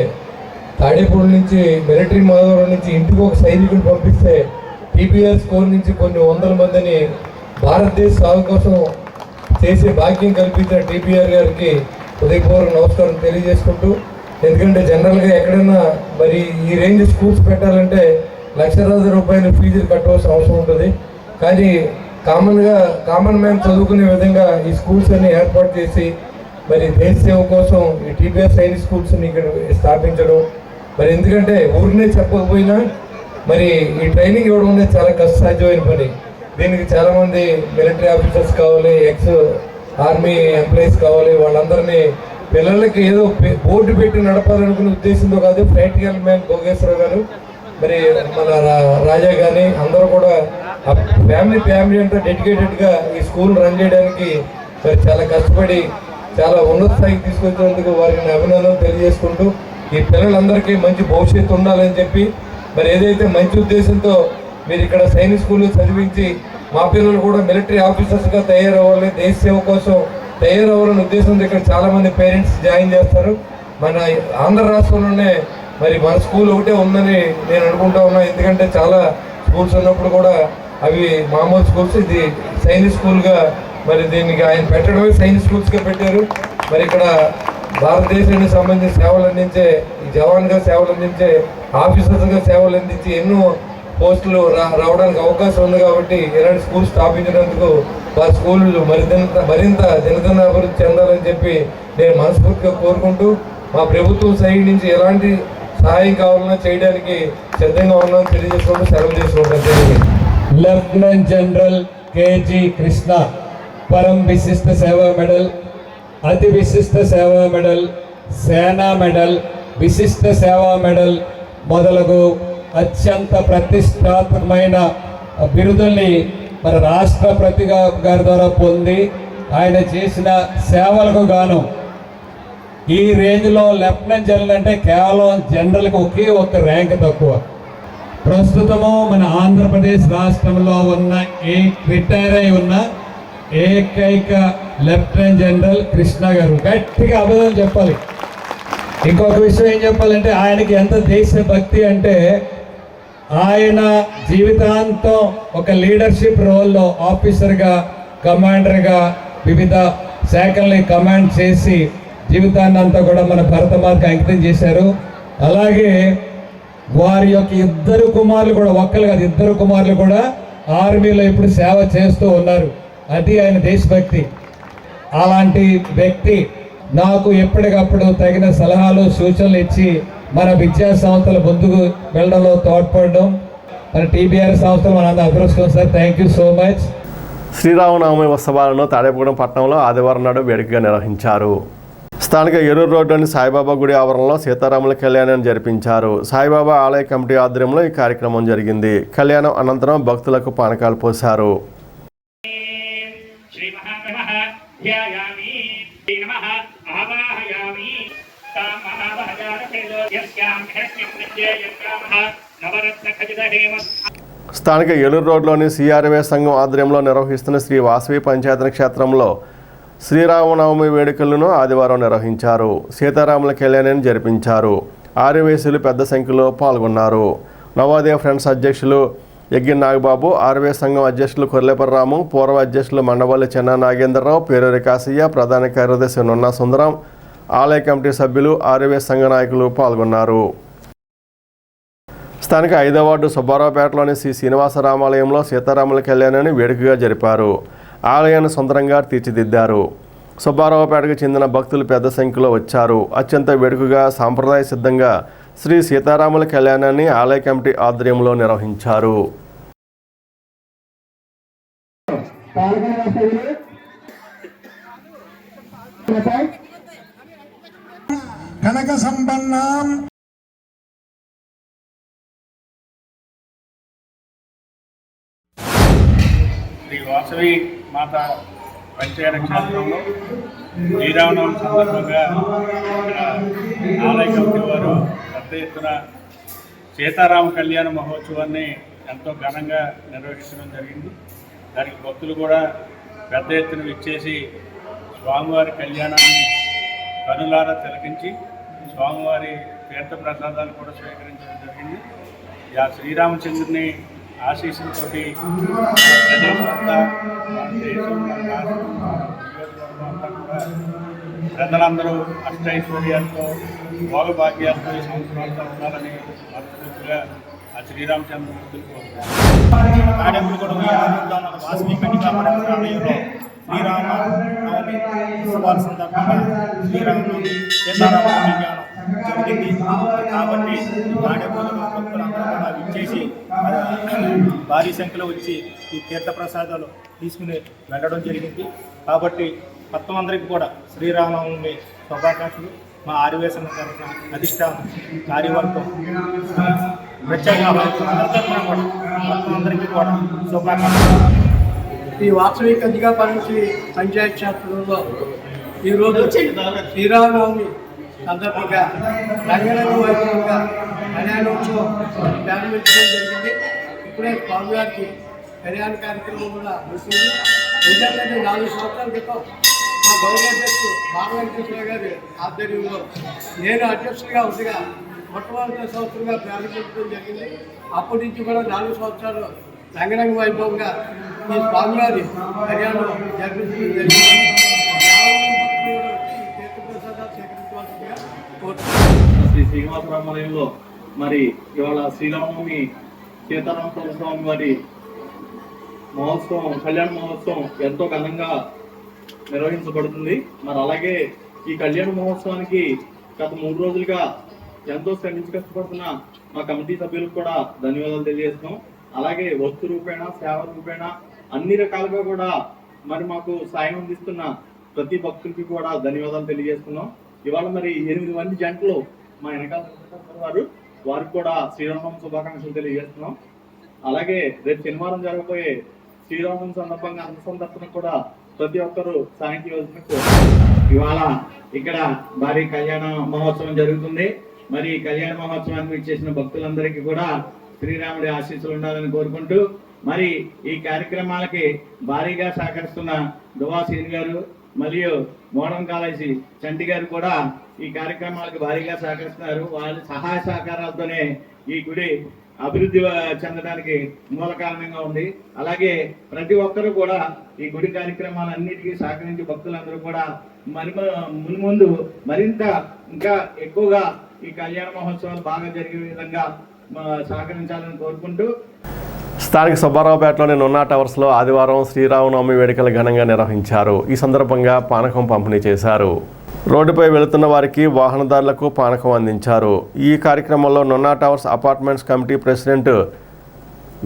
తాడేపూడి నుంచి మిలిటరీ మాధవరం నుంచి ఇంటికి ఒక సైనికుడు పంపిస్తే టీబీఆర్ స్కూల్ నుంచి కొన్ని వందల మందిని భారతదేశ సాగు కోసం చేసే భాగ్యం కల్పించిన టీబీఆర్ గారికి హృదయపూర్వక నమస్కారం తెలియజేసుకుంటూ, ఎందుకంటే జనరల్గా ఎక్కడైనా మరి ఈ రేంజ్ స్కూల్స్ పెట్టాలంటే లక్షలాది రూపాయలు ఫీజులు కట్టవలసిన అవసరం ఉంటుంది. కానీ కామన్ మ్యాన్ చదువుకునే విధంగా ఈ స్కూల్స్ అన్ని ఏర్పాటు చేసి మరి దేశ సేవ కోసం ఈ టీబీఆర్ సైనిక్ స్కూల్స్ని ఇక్కడ స్థాపించడం, మరి ఎందుకంటే ఊరినే చెప్పకపోయినా మరి ఈ ట్రైనింగ్ ఇవ్వడం అనేది చాలా కష్టసాధ్యమైన పని. దీనికి చాలామంది మిలిటరీ ఆఫీసర్స్ కావాలి, ఎక్స్ ఆర్మీ ఎంప్లాయీస్ కావాలి. వాళ్ళందరినీ పిల్లలకి ఏదో బోర్డు పెట్టి నడపాలనుకునే ఉద్దేశంతో కాదు, ప్రాక్టికల్ మ్యాన్ భోగేశ్వరరావు గారు, మరి మన రాజా కానీ అందరూ కూడా ఫ్యామిలీ అంతా డెడికేటెడ్గా ఈ స్కూల్ రన్ చేయడానికి మరి చాలా కష్టపడి చాలా ఉన్నత స్థాయికి తీసుకొచ్చినందుకు వారికి అభినందనలు తెలియజేసుకుంటూ, ఈ పిల్లలందరికీ మంచి భవిష్యత్తు ఉండాలని చెప్పి మరి ఏదైతే మంచి ఉద్దేశంతో మీరు ఇక్కడ సైనిక్ స్కూల్లో చదివించి మా పిల్లలు కూడా మిలిటరీ ఆఫీసర్స్గా తయారవ్వాలి, దేశ సేవ కోసం తయారవ్వాలనే ఉద్దేశంతో ఇక్కడ చాలామంది పేరెంట్స్ జాయిన్ చేస్తారు. మన ఆంధ్ర రాష్ట్రంలోనే మరి మన స్కూల్ ఒకటే ఉందని నేను అనుకుంటా ఉన్నాను. ఎందుకంటే చాలా స్కూల్స్ ఉన్నప్పుడు కూడా అవి మామూలు స్కూల్స్, ఇది సైనిక్ స్కూల్గా మరి దీనికి ఆయన పెట్టడమే సైనిక్ స్కూల్స్గా పెట్టారు. మరి ఇక్కడ భారతదేశానికి సంబంధించిన సేవలు అందించే ఈ జవాన్గా సేవలు అందించే ఆఫీసర్స్గా సేవలు అందించి ఎన్నో పోస్టులు రావడానికి అవకాశం ఉంది. కాబట్టి ఇలాంటి స్కూల్ స్థాపించినందుకు వారి స్కూళ్ళు మరింత దినదిన అభివృద్ధి చెందాలని చెప్పి నేను మనస్ఫూర్తిగా కోరుకుంటూ, మా ప్రభుత్వం సైడ్ నుంచి ఎలాంటి సహాయం కావాలన్నా చేయడానికి సిద్ధంగా ఉన్నామని తెలియజేసుకుంటూ సెలవు చేసుకుంటాను. లెఫ్టినెంట్ జనరల్ కేజీ కృష్ణ పరం విశిష్ట సేవా మెడల్, అతి విశిష్ట సేవా మెడల్, సేనా మెడల్, విశిష్ట సేవా మెడల్ మొదలగు అత్యంత ప్రతిష్టాత్మకమైన బిరుదుల్ని మన రాష్ట్రపతి గారి ద్వారా పొంది ఆయన చేసిన సేవలకు గాను ఈ రేంజ్లో లెఫ్టినెంట్ జనరల్ అంటే కేవలం జనరల్కి ఒకే ఒక్క ర్యాంక్ తక్కువ. ప్రస్తుతము మన ఆంధ్రప్రదేశ్ రాష్ట్రంలో ఉన్న రిటైర్ అయి ఉన్న ఏకైక లెఫ్టినెంట్ జనరల్ కృష్ణ గారు. గట్టిగా అబద్ధం చెప్పాలి. ఇంకొక విషయం ఏం చెప్పాలంటే ఆయనకి ఎంత దేశభక్తి అంటే ఆయన జీవితాంతం ఒక లీడర్షిప్ రోల్లో ఆఫీసర్గా, కమాండర్గా వివిధ శాఖల్ని కమాండ్ చేసి జీవితాన్ని అంతా కూడా మన భరతమాతకు అంకితం చేశారు. అలాగే వారి యొక్క ఇద్దరు కుమారులు కూడా, ఒక్కరు కాదు ఇద్దరు కుమారులు కూడా ఆర్మీలో ఇప్పుడు సేవ చేస్తూ ఉన్నారు. అది ఆయన దేశభక్తి. అలాంటి వ్యక్తి నాకు ఎప్పటికప్పుడు తగిన సలహాలు సూచనలు ఇచ్చి మన విద్యా సంస్థల ముందుకు వెళ్ళడంలో తోడ్పడడం మన టీబీఆర్ సంస్థలు మన అదృష్టం sir. Thank you so much. Sriramanavami ఉత్సవాలను తాడేపూగూడెం పట్టణంలో ఆదివారం నాడు వేడుకగా నిర్వహించారు. స్థానిక ఏరూరు రోడ్డులోని సాయిబాబా గుడి ఆవరణలో సీతారాముల కళ్యాణాన్ని జరిపించారు. సాయిబాబా ఆలయ కమిటీ ఆధ్వర్యంలో ఈ కార్యక్రమం జరిగింది. కళ్యాణం అనంతరం భక్తులకు పానకాలు పోశారు. స్థానిక ఏలూరు రోడ్లోని సిఆర్వే సంఘం ఆధ్వర్యంలో నిర్వహిస్తున్న శ్రీ వాసవి పంచాయతీ క్షేత్రంలో శ్రీరామనవమి వేడుకలను ఆదివారం నిర్వహించారు. సీతారాముల కళ్యాణాన్ని జరిపించారు. ఆర్యవేశులు పెద్ద సంఖ్యలో పాల్గొన్నారు. నవోదయ ఫ్రెండ్స్ అధ్యక్షులు యజ్ఞ నాగబాబు, ఆర్వే సంఘం అధ్యక్షులు కొర్లేపర్రాము, పూర్వ అధ్యక్షులు మండవల్లి చెన్నా నాగేంద్రరావు, పేరూరి కాశయ్య, ప్రధాన కార్యదర్శి నున్నా సుందరం, ఆలయ కమిటీ సభ్యులు, ఆర్వే సంఘ నాయకులు పాల్గొన్నారు. స్థానిక 5వ వార్డు సుబ్బారావుపేటలోని శ్రీ శ్రీనివాసరామాలయంలో సీతారాముల కళ్యాణాన్ని వేడుకగా జరిపారు. ఆలయాన్ని సుందరంగా తీర్చిదిద్దారు. సుబ్బారావుపేటకు చెందిన భక్తులు పెద్ద సంఖ్యలో వచ్చారు. అత్యంత వేడుకగా సాంప్రదాయ సిద్ధంగా శ్రీ సీతారాముల కళ్యాణాన్ని ఆలయ కమిటీ ఆధ్వర్యంలో నిర్వహించారు. కనక సంపన్నం శ్రీ వాసవి మాత పంచాయత క్షేత్రంలో శ్రీరామనవమి సందర్భంగా ఆలయ కమిటీ వారు పెద్ద ఎత్తున సీతారామ కళ్యాణ మహోత్సవాన్ని ఎంతో ఘనంగా నిర్వహించడం జరిగింది. దానికి భక్తులు కూడా పెద్ద ఎత్తున విచ్చేసి స్వామివారి కళ్యాణాన్ని కనులారా తిలకించి స్వామివారి తీర్థప్రసాదాలు కూడా స్వీకరించడం జరిగింది. ఆ శ్రీరామచంద్రుని ఆశీస్సులతోటి ప్రదేశమంతా దేశం కూడా ప్రజలందరూ అష్టైశ్వర్యాలతో భోగభాగ్యాలతో ఈ సంవత్సరాలతో ఉండాలని మనస్ఫూర్తిగా ఆ శ్రీరామచంద్రమూర్తులు కోరుకుంటున్నారు. తాడేపల్లిగూడెం వాసవి కన్యకా పరమేశ్వరాలయంలో శ్రీరామనవమి ఉత్సవాల సందర్భంగా శ్రీరామనవమి సీతారామ కళ్యాణం జరిగింది. కాబట్టి తాడేపల్లిగూడెం భక్తులందరూ కూడా విచ్చేసి భారీ సంఖ్యలో వచ్చి ఈ తీర్థప్రసాదాలు తీసుకుని వెళ్ళడం జరిగింది. కాబట్టి మొత్తం అందరికీ కూడా శ్రీరామనవమి శుభాకాంక్షలు. మా ఆర్యవేశం తరఫున అధిష్టానం కార్యవర్గం ప్రత్యేకంగా మొత్తం అందరికీ కూడా శుభాకాంక్షలు. ఈ వాసవి కన్యకా పరమేశ్వరి పంచాయత్ క్షేత్రంలో ఈరోజు శ్రీరామనవమి సందర్భంగా రంగరంగ వైభవంగా కళ్యాణోత్సవం ప్రారంభించడం జరిగింది. ఇప్పుడే స్వామివారికి కళ్యాణ కార్యక్రమం కూడా వచ్చింది. ఎందుకంటే 4 సంవత్సరాల క్రితం మా గౌరవాధ్యక్షుడు బాలవెంకటేశ్వర గారి ఆధ్వర్యంలో నేను అధ్యక్షుడిగా ఉండగా మొట్టమొదటి సంవత్సరంగా ప్రారంభించడం జరిగింది. అప్పటి నుంచి కూడా 4 సంవత్సరాలు రంగరంగ వైభవంగా ఈ స్వామివారి కళ్యాణం జరిపించడం జరిగింది. తీర్థప్రసాదాలు సేకరించవలసిందిగా కోరుతున్నాను. శ్రీ శ్రీనివాసరామాలయంలో మరి ఇవాళ శ్రీరామనవమి సీతారామ స్వామి వారి మహోత్సవం, కళ్యాణ మహోత్సవం ఎంతో ఘనంగా నిర్వహించబడుతుంది. మరి అలాగే ఈ కళ్యాణ మహోత్సవానికి గత 3 రోజులుగా ఎంతో శ్రమించి కష్టపడుతున్న మా కమిటీ సభ్యులకు కూడా ధన్యవాదాలు తెలియజేస్తున్నాం. అలాగే వస్తు రూపేణ, సేవ రూపేణ అన్ని రకాలుగా కూడా మరి మాకు సాయం అందిస్తున్న ప్రతి భక్తులకి కూడా ధన్యవాదాలు తెలియజేస్తున్నాం. ఇవాళ మరి 8 మంది జంటలు మా వెనకాల వారికి కూడా శ్రీరామనవమి శుభాకాంక్షలు తెలియజేస్తున్నాం. అలాగే రేపు శనివారం జరగబోయే శ్రీరామనవమి సందర్భంగా అనుసంధానం కూడా ప్రతి ఒక్కరూ సాయంత్రం యోజనకు ఇవాళ ఇక్కడ భారీ కళ్యాణ మహోత్సవం జరుగుతుంది. మరి కళ్యాణ మహోత్సవానికి ఇచ్చేసిన భక్తులందరికీ కూడా శ్రీరాముడి ఆశీస్సులు ఉండాలని కోరుకుంటూ మరి ఈ కార్యక్రమాలకి భారీగా సహకరిస్తున్న దువాసీని గారు మరియు మోడర్న్ కాలేజీ చంటి గారు కూడా ఈ కార్యక్రమాలకు భారీగా సహకరిస్తున్నారు. వాళ్ళ సహాయ సహకారాలతోనే ఈ గుడి అభివృద్ధి చెందడానికి మూల కారణంగా ఉంది. అలాగే ప్రతి ఒక్కరూ కూడా ఈ గుడి కార్యక్రమాలన్నిటికీ సహకరించి భక్తులందరూ కూడా మున్ముందు మరింత ఇంకా ఎక్కువగా ఈ కళ్యాణ మహోత్సవాలు బాగా జరిగే విధంగా సహకరించాలని కోరుకుంటూ స్థానిక సుబ్బారావుపేటలోని నున్నా టవర్స్లో ఆదివారం శ్రీరామనవమి వేడుకలు ఘనంగా నిర్వహించారు. ఈ సందర్భంగా పానకం పంపిణీ చేశారు. రోడ్డుపై వెళుతున్న వారికి వాహనదారులకు పానకం అందించారు. ఈ కార్యక్రమంలో Nunna towers apartments committee president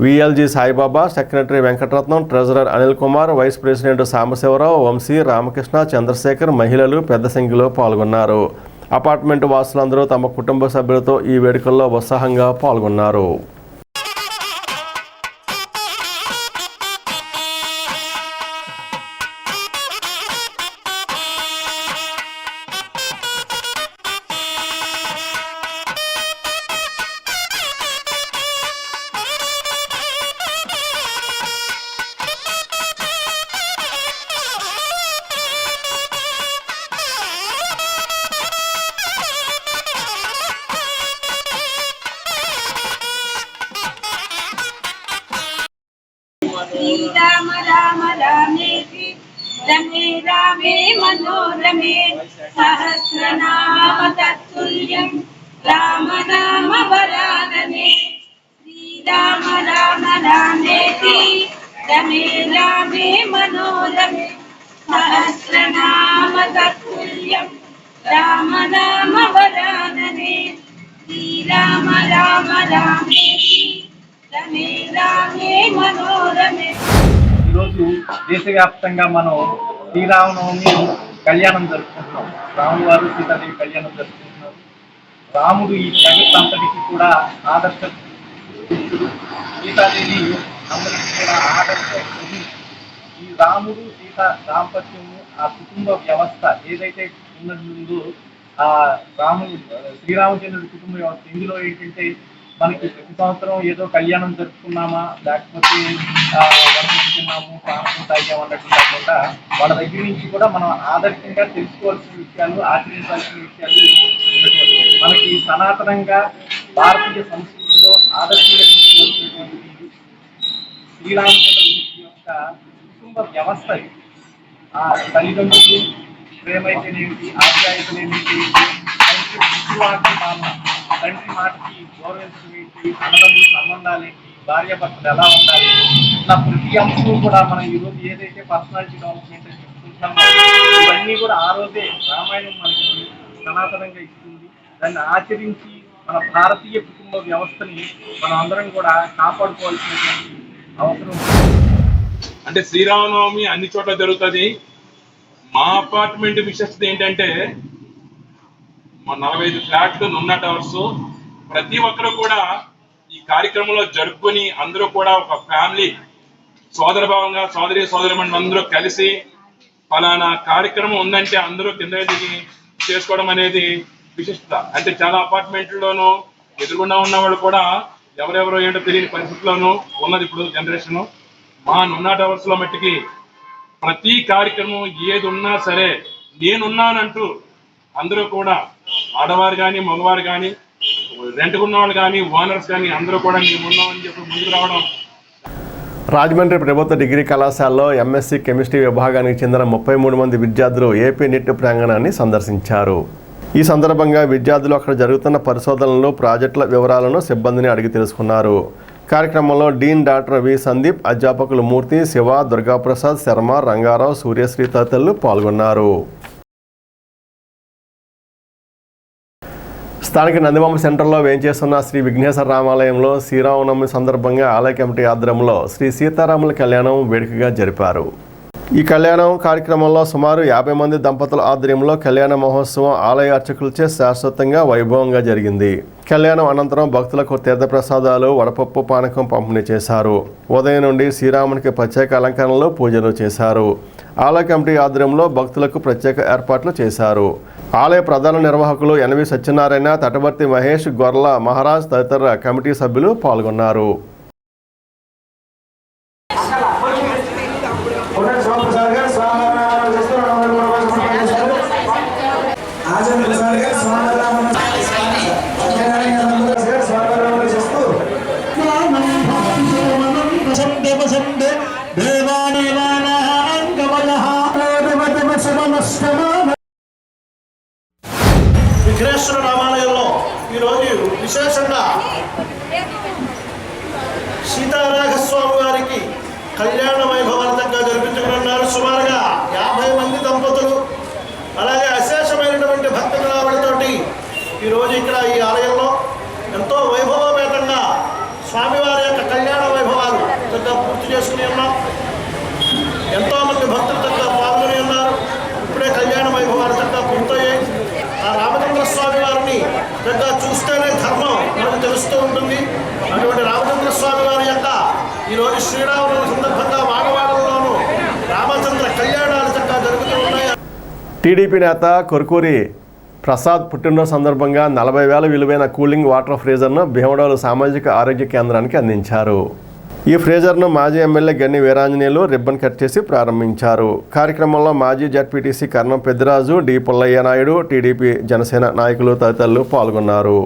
VLG Saibaba, secretary Venkataratnam, treasurer Anil Kumar, vice president Sambasivarao, Vamsi, Ramakrishna, Chandrasekhar, మహిళలు పెద్ద సంఖ్యలో పాల్గొన్నారు. అపార్ట్మెంట్ వాసులందరూ తమ కుటుంబ సభ్యులతో ఈ వేడుకల్లో ఉత్సాహంగా పాల్గొన్నారు. శ్రీరామ రామ రామేతి రమే రామే మనోరమే సహస్రనామ తత్తుల్యం రామ నామ వరాననే శ్రీరామ రామ రామేతి రమే రామే మనోరమే సహస్రనామ తత్తుల్యం రామ నామ వరాననే శ్రీరామ రామ రామేతి రమే రామే మనోరమే. ఈరోజు దేశవ్యాప్తంగా మనం శ్రీరామనవమి కళ్యాణం జరుపుకుంటున్నాం. రాముల వారు సీతాదేవి కళ్యాణం జరుపుకుంటున్నాం. రాముడు ఈ జగత్ అంతటికి కూడా ఆదర్శ పురుషుడు, సీతాదేవి అందరికీ కూడా ఆదర్శ పురుషుడు. ఈ రాముడు సీత దాంపత్యము, ఆ కుటుంబ వ్యవస్థ ఏదైతే ఉన్నదో ఆ శ్రీరామచంద్రుడి కుటుంబ వ్యవస్థ, ఇందులో ఏంటంటే మనకి ప్రతి సంవత్సరం ఏదో కళ్యాణం జరుపుకున్నామా, లేకపోతే వరదిస్తున్నాము, పానకం తాగాము అన్నట్టు కాకుండా వాళ్ళ దగ్గర నుంచి కూడా మనం ఆదర్శంగా తెలుసుకోవాల్సిన విషయాలు, ఆచరించాల్సిన విషయాలు ఉన్నటువంటి మనకి సనాతనంగా భారతీయ సంస్కృతిలో ఆదర్శంగా తీసుకోవాల్సినటువంటి శ్రీరామచంద్రమూర్తి యొక్క కుటుంబ వ్యవస్థ. ఆ తల్లిదండ్రులు ప్రేమైతేనేమిటి, ఆప్యాయతనేమిటి, తండ్రి మాటకి గౌరవించడం ఏంటి, అన్నదమ్ముల సంబంధాలు ఏంటి, భార్యాభర్తలు ఎలా ఉండాలి, ఇలా ప్రతి అంశం కూడా మనం ఈరోజు ఏదైతే పర్సనాలిటీ డెవలప్మెంట్ అని చెప్పుకుంటున్నామో ఇవన్నీ కూడా ఆ రోజే రామాయణం మనకి సనాతనంగా ఇస్తుంది. దాన్ని ఆచరించి మన భారతీయ కుటుంబ వ్యవస్థని మనం అందరం కూడా కాపాడుకోవాల్సినటువంటి అవసరం. అంటే శ్రీరామనవమి అన్ని చోట్ల జరుగుతుంది. మా అపార్ట్మెంట్ విశిష్టత ఏంటంటే 45 ఫ్లాట్లు, నున్న టవర్స్, ప్రతి ఒక్కరు కూడా ఈ కార్యక్రమంలో జరుపుకొని అందరూ కూడా ఒక ఫ్యామిలీ సోదరభావంగా సోదరిమణులు అందరూ కలిసి ఫలానా కార్యక్రమం ఉందంటే అందరూ కింద దిగి చేసుకోవడం అనేది విశిష్టత. అంటే చాలా అపార్ట్మెంట్లోనూ ఎదురుగుండా ఉన్న వాళ్ళు కూడా ఎవరెవరో ఏంటో తెలియని పరిస్థితుల్లోనూ ఉన్నది ఇప్పుడు జనరేషను. మా నున్నా టవర్స్ లో మట్టికి ప్రతి కార్యక్రమం ఏది ఉన్నా సరే నేనున్నానంటూ అందరూ కూడా ఆడవారు కానీ మగవారు కానీ రెంట్కున్న వాళ్ళు కానీ ఓనర్స్ కానీ అందరూ కూడా మేము ఉన్నామని చెప్పి ముందుకు రావడం. రాజమండ్రి ప్రభుత్వ డిగ్రీ కళాశాలలో ఎంఎస్సీ కెమిస్ట్రీ విభాగానికి చెందిన 33 మంది విద్యార్థులు ఏపీ నిట్ ప్రాంగణాన్ని సందర్శించారు. ఈ సందర్భంగా విద్యార్థులు అక్కడ జరుగుతున్న పరిశోధనలు, ప్రాజెక్టుల వివరాలను సిబ్బందిని అడిగి తెలుసుకున్నారు. కార్యక్రమంలో డీన్ డాక్టర్ వి సందీప్, అధ్యాపకులు మూర్తి, శివ, దుర్గాప్రసాద్, శర్మ, రంగారావు, సూర్యశ్రీ తదితరులు పాల్గొన్నారు. స్థానిక నందిమామ సెంటర్లో వేంచేస్తున్న శ్రీ విఘ్నేశ్వర రామాలయంలో శ్రీరామనవమి సందర్భంగా ఆలయ కమిటీ ఆధ్వర్యంలో శ్రీ సీతారాముల కళ్యాణం వేడుకగా జరిపారు. ఈ కళ్యాణం కార్యక్రమంలో సుమారు 50 మంది దంపతుల ఆధ్వర్యంలో కళ్యాణ మహోత్సవం ఆలయ అర్చకులచే శాశ్వతంగా వైభవంగా జరిగింది. కళ్యాణం అనంతరం భక్తులకు తీర్థప్రసాదాలు, వడపప్పు, పానకం పంపిణీ చేశారు. ఉదయం నుండి శ్రీరామునికి ప్రత్యేక అలంకరణలు, పూజలు చేశారు. ఆలయ కమిటీ ఆధ్వర్యంలో భక్తులకు ప్రత్యేక ఏర్పాట్లు చేశారు. ఆలయ ప్రధాన నిర్వాహకులు ఎన్వి సత్యనారాయణ, తటవర్తి మహేష్, గొర్ల మహారాజ్ తదితర కమిటీ సభ్యులు పాల్గొన్నారు. విఘ్నేశ్వర రామాలయంలో ఈరోజు విశేషంగా సీతారాఘస్వామి వారికి కళ్యాణ వైభవంతంగా జరిపించుకున్నారు. సుమారుగా 50 మంది దంపతులు, అలాగే అశేషమైనటువంటి భక్తుల రావడంతోటి ఈరోజు ఇక్కడ ఈ ఆలయంలో ఎంతో వైభవపేతంగా స్వామివారి యొక్క కళ్యాణ వైభవం టీడీపీ నేత కొరుకూరి ప్రసాద్ పుట్టినరోజు సందర్భంగా 40,000 విలువైన కూలింగ్ వాటర్ ఫ్రీజర్ను భీమడోలు సామాజిక ఆరోగ్య కేంద్రానికి అందించారు. ఈ ఫ్రీజర్ను మాజీ ఎమ్మెల్యే గన్ని వీరాంజనేయులు రిబ్బన్ కట్ చేసి ప్రారంభించారు. కార్యక్రమంలో మాజీ జడ్పీటీసీ కర్ణం పెద్దిరాజు, డి పుల్లయ్య నాయుడు, టీడీపీ జనసేన నాయకులు తదితరులు పాల్గొన్నారు.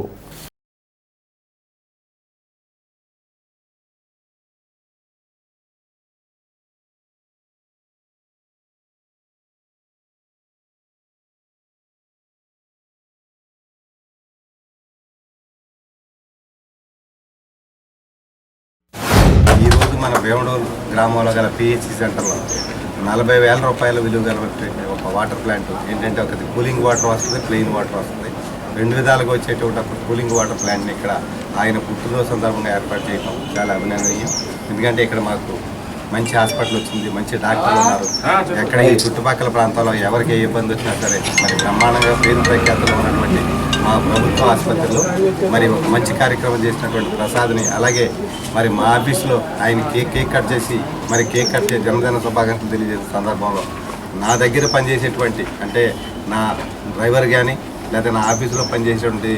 ఈరోజు మన భీమడోలు గ్రామంలో గల పిహెచ్సి సెంటర్లో 40,000 రూపాయల విలువ గల ఒక వాటర్ ప్లాంట్ ఏంటంటే ఒకటి కూలింగ్ వాటర్ వస్తుంది, ప్లెయిన్ వాటర్ వస్తుంది. 2 విధాలుగా వచ్చేటువంటి కూలింగ్ వాటర్ ప్లాంట్ని ఇక్కడ ఆయన పుట్టినరోజు సందర్భంగా ఏర్పాటు చేయడం చాలా అభినందనీయం. ఎందుకంటే ఇక్కడ మాకు మంచి హాస్పిటల్ వచ్చింది, మంచి డాక్టర్లు ఉన్నారు. ఎక్కడ ఈ చుట్టుపక్కల ప్రాంతాల్లో ఎవరికి ఏ ఇబ్బంది వచ్చినా సరే మరి బ్రహ్మాండంగా పేరు ప్రఖ్యాతలు ఉన్నటువంటి మా ప్రభుత్వ ఆసుపత్రిలో మరి ఒక మంచి కార్యక్రమం చేసినటువంటి ప్రసాద్ని, అలాగే మరి మా ఆఫీస్లో ఆయన కేక్ కట్ చేసి మరి కేక్ కట్ చేసి జన్మదిన శుభాకాంక్షలు తెలియజేసే సందర్భంలో నా దగ్గర పనిచేసేటువంటి అంటే నా డ్రైవర్ కానీ లేదా నా ఆఫీసులో పనిచేసేటువంటి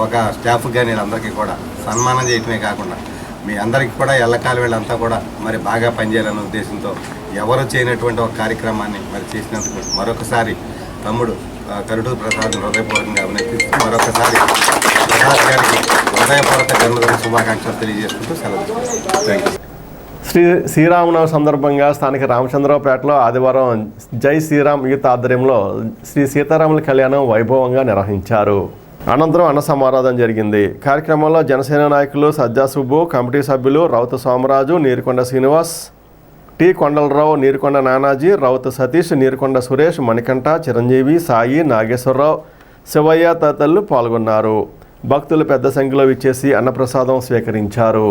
ఒక స్టాఫ్ కానీ అందరికీ కూడా సన్మానం చేయటమే కాకుండా మీ అందరికీ కూడా ఎల్లకాల వీళ్ళంతా కూడా మరి బాగా పనిచేయాలనే ఉద్దేశంతో ఎవరు చేయనటువంటి ఒక కార్యక్రమాన్ని మరి చేసినందుకు మరొకసారి తమ్ముడు కరుడూరు ప్రసాద్ హృదయపూర్వకంగా అభినందిస్తూ మరొకసారి ప్రసాద్ గారికి హృదయపూర్వక జన్మదిన శుభాకాంక్షలు తెలియజేసుకుంటూ సెలవు. శ్రీరామనవమి సందర్భంగా స్థానిక రామచంద్రరావుపేటలో ఆదివారం జై శ్రీరామ్ యూత్ ఆధ్వర్యంలో శ్రీ సీతారాముల కళ్యాణం వైభవంగా నిర్వహించారు. అనంతరం అన్న సమారాధన జరిగింది. కార్యక్రమంలో జనసేన నాయకులు సజ్జా సుబ్బు, కమిటీ సభ్యులు రౌతు సోమరాజు, నీరుకొండ శ్రీనివాస్, టి కొండలరావు, నీరుకొండ నానాజీ, రౌతు సతీష్, నీరుకొండ సురేష్, మణికంఠ, చిరంజీవి, సాయి, నాగేశ్వరరావు, శివయ్య తదితరులు పాల్గొన్నారు. భక్తులు పెద్ద సంఖ్యలో విచ్చేసి అన్నప్రసాదం స్వీకరించారు.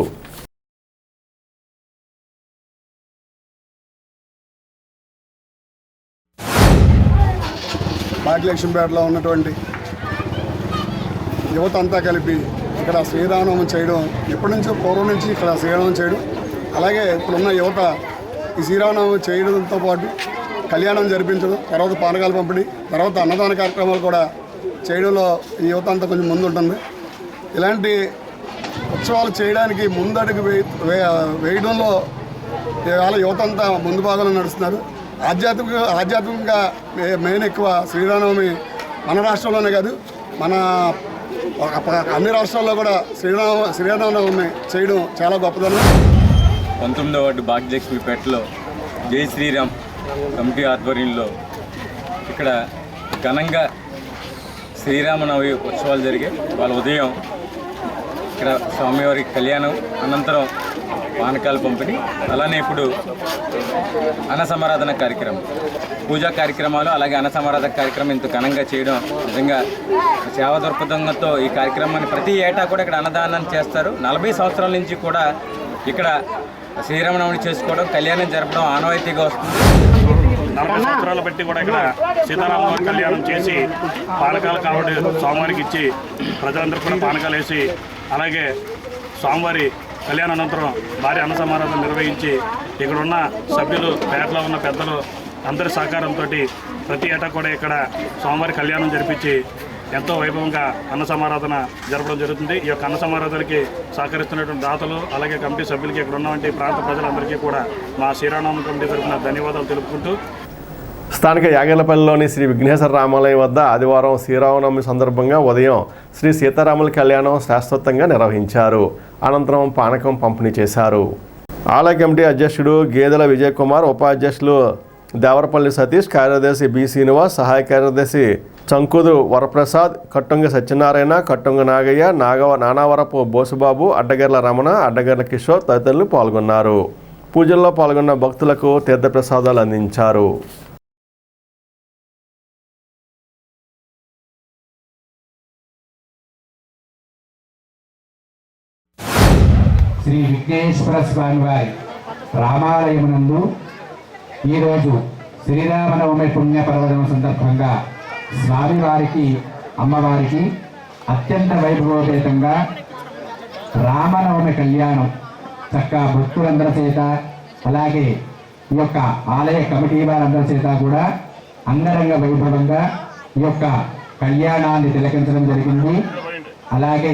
భాగ్యలక్ష్మీపేటలో ఉన్నటువంటి యువత అంతా కలిపి ఇక్కడ శ్రీరామనవమి చేయడం, ఎప్పటి నుంచో పూర్వం నుంచి ఇక్కడ శ్రీరామనవమి చేయడం, అలాగే ఇప్పుడున్న యువత ఈ శ్రీరామనవమి చేయడంతో పాటు కళ్యాణం జరిపించడం, తర్వాత పానకాల పంపిణీ, తర్వాత అన్నదాన కార్యక్రమాలు కూడా చేయడంలో ఈ యువత అంతా కొంచెం ముందు ఉంటుంది. ఇలాంటి ఉత్సవాలు చేయడానికి ముందడుగు వేయడంలో ఇవాళ యువత అంతా ముందు భాగంలో నడుస్తున్నారు. ఆధ్యాత్మికంగా మెయిన్ ఎక్కువ శ్రీరామనవమి మన రాష్ట్రంలోనే కాదు మన అన్ని రాష్ట్రాల్లో కూడా శ్రీరామనవమి చేయడం చాలా గొప్పదనం. 19వ వార్డు భాగ్యలక్ష్మీపేటలో జై శ్రీరామ్ కమిటీ ఆధ్వర్యంలో ఇక్కడ ఘనంగా శ్రీరామనవమి ఉత్సవాలు జరిగాయి. వాళ్ళ ఉదయం ఇక్కడ స్వామివారి కళ్యాణం, అనంతరం పానకాల పంపిణీ, అలానే ఇప్పుడు అన్న సమారాధన కార్యక్రమం, పూజా కార్యక్రమాలు, అలాగే అన్న సమారాధన కార్యక్రమం ఇంత ఘనంగా చేయడం నిజంగా సేవా దృక్పథంతో ఈ కార్యక్రమాన్ని ప్రతి ఏటా కూడా ఇక్కడ అన్నదానం చేస్తారు. 40 సంవత్సరాల నుంచి కూడా ఇక్కడ శ్రీరామనవమి చేసుకోవడం, కళ్యాణం జరపడం ఆనవాయితీగా వస్తుంది. 40 సంవత్సరాల బట్టి కూడా ఇక్కడ సీతారామ కళ్యాణం చేసి పానకాల కాబట్టి స్వామివారికి ఇచ్చి ప్రజలందరూ కూడా పానకాలు వేసి, అలాగే స్వామివారి కళ్యాణ అనంతరం భారీ అన్న సమారాధన నిర్వహించి ఇక్కడ ఉన్న సభ్యులు, పేటలో ఉన్న పెద్దలు అందరి సహకారంతో ప్రతి ఏటా కూడా ఇక్కడ స్వామివారి కళ్యాణం జరిపించి ఎంతో వైభవంగా అన్న సమారాధన జరపడం జరుగుతుంది. ఈ యొక్క అన్న సమారాధనకి సహకరిస్తున్నటువంటి దాతలు, అలాగే కమిటీ సభ్యులకి, ఇక్కడ ఉన్నటువంటి ప్రాంత ప్రజలందరికీ కూడా మా శ్రీరామనవమి కమిటీ తరఫున ధన్యవాదాలు తెలుపుకుంటూ, స్థానిక యాగలపల్లిలోని శ్రీ విఘ్నేశ్వర రామాలయం వద్ద ఆదివారం శ్రీరామనవమి సందర్భంగా ఉదయం శ్రీ సీతారాముల కళ్యాణం శాశ్వతంగా నిర్వహించారు. అనంతరం పానకం పంపిణీ చేశారు. ఆలయ కమిటీ అధ్యక్షుడు గేదెల విజయ్ కుమార్, ఉపాధ్యక్షులు దేవరపల్లి సతీష్, కార్యదర్శి బి శ్రీనివాస్, సహాయ కార్యదర్శి చంకుదు వరప్రసాద్, కట్టొంగ సత్యనారాయణ, కట్టొంగ నాగయ్య, నానావరపు బోసుబాబు, అడ్డగర్ల రమణ, అడ్డగర్ల కిషోర్ తదితరులు పాల్గొన్నారు. పూజల్లో పాల్గొన్న భక్తులకు తీర్థప్రసాదాలు అందించారు. శ్రీ విఘ్నేశ్వర స్వామివారి రామాలయమునందు ఈరోజు శ్రీరామనవమి పుణ్య పర్వదినం సందర్భంగా స్వామివారికి, అమ్మవారికి అత్యంత వైభవోపేతంగా రామనవమి కళ్యాణం చక్కగా భక్తులందరి చేత, అలాగే ఈ యొక్క ఆలయ కమిటీ వారందరి చేత కూడా అంగరంగ వైభవంగా ఈ యొక్క కళ్యాణాన్ని తిలకించడం జరిగింది. అలాగే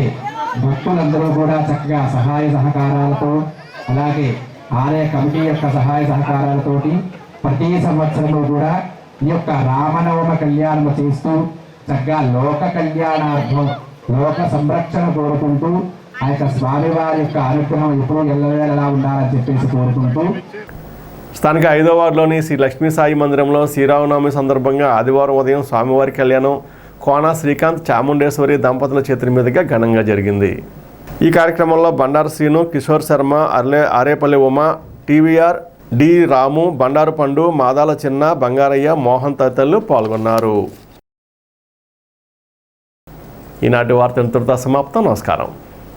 భక్తులందరూ కూడా చక్కగా సహాయ సహకారాలతో, అలాగే ఆలయ కమిటీ యొక్క సహాయ సహకారాలతోటి ప్రతి సంవత్సరము కూడా ఈ యొక్క రామనవమ కళ్యాణం చేస్తూ చక్కగా లోక కళ్యాణార్థం, లోక సంరక్షణ కోరుకుంటూ ఆ యొక్క స్వామివారి యొక్క అనుగ్రహం ఎప్పుడూ ఎల్లవేళలా ఉండాలని చెప్పేసి కోరుకుంటూ స్థానిక 5వ వార్డులోని శ్రీ లక్ష్మీ సాయి మందిరంలో శ్రీరామనవమి సందర్భంగా ఆదివారం ఉదయం స్వామివారి కళ్యాణం కోన శ్రీకాంత్ చాముండేశ్వరి దంపతుల చేతుల మీదుగా ఘనంగా జరిగింది. ఈ కార్యక్రమంలో బండారు శ్రీను, కిషోర్ శర్మ, ఆరేపల్లి ఉమ, టీవీఆర్, డి రాము, బండారు పండు, మాదాల చిన్న, బంగారయ్య, మోహన్ తదితరులు పాల్గొన్నారు. ఈనాటి వార్త ఇంతటితో సమాప్తం. నమస్కారం.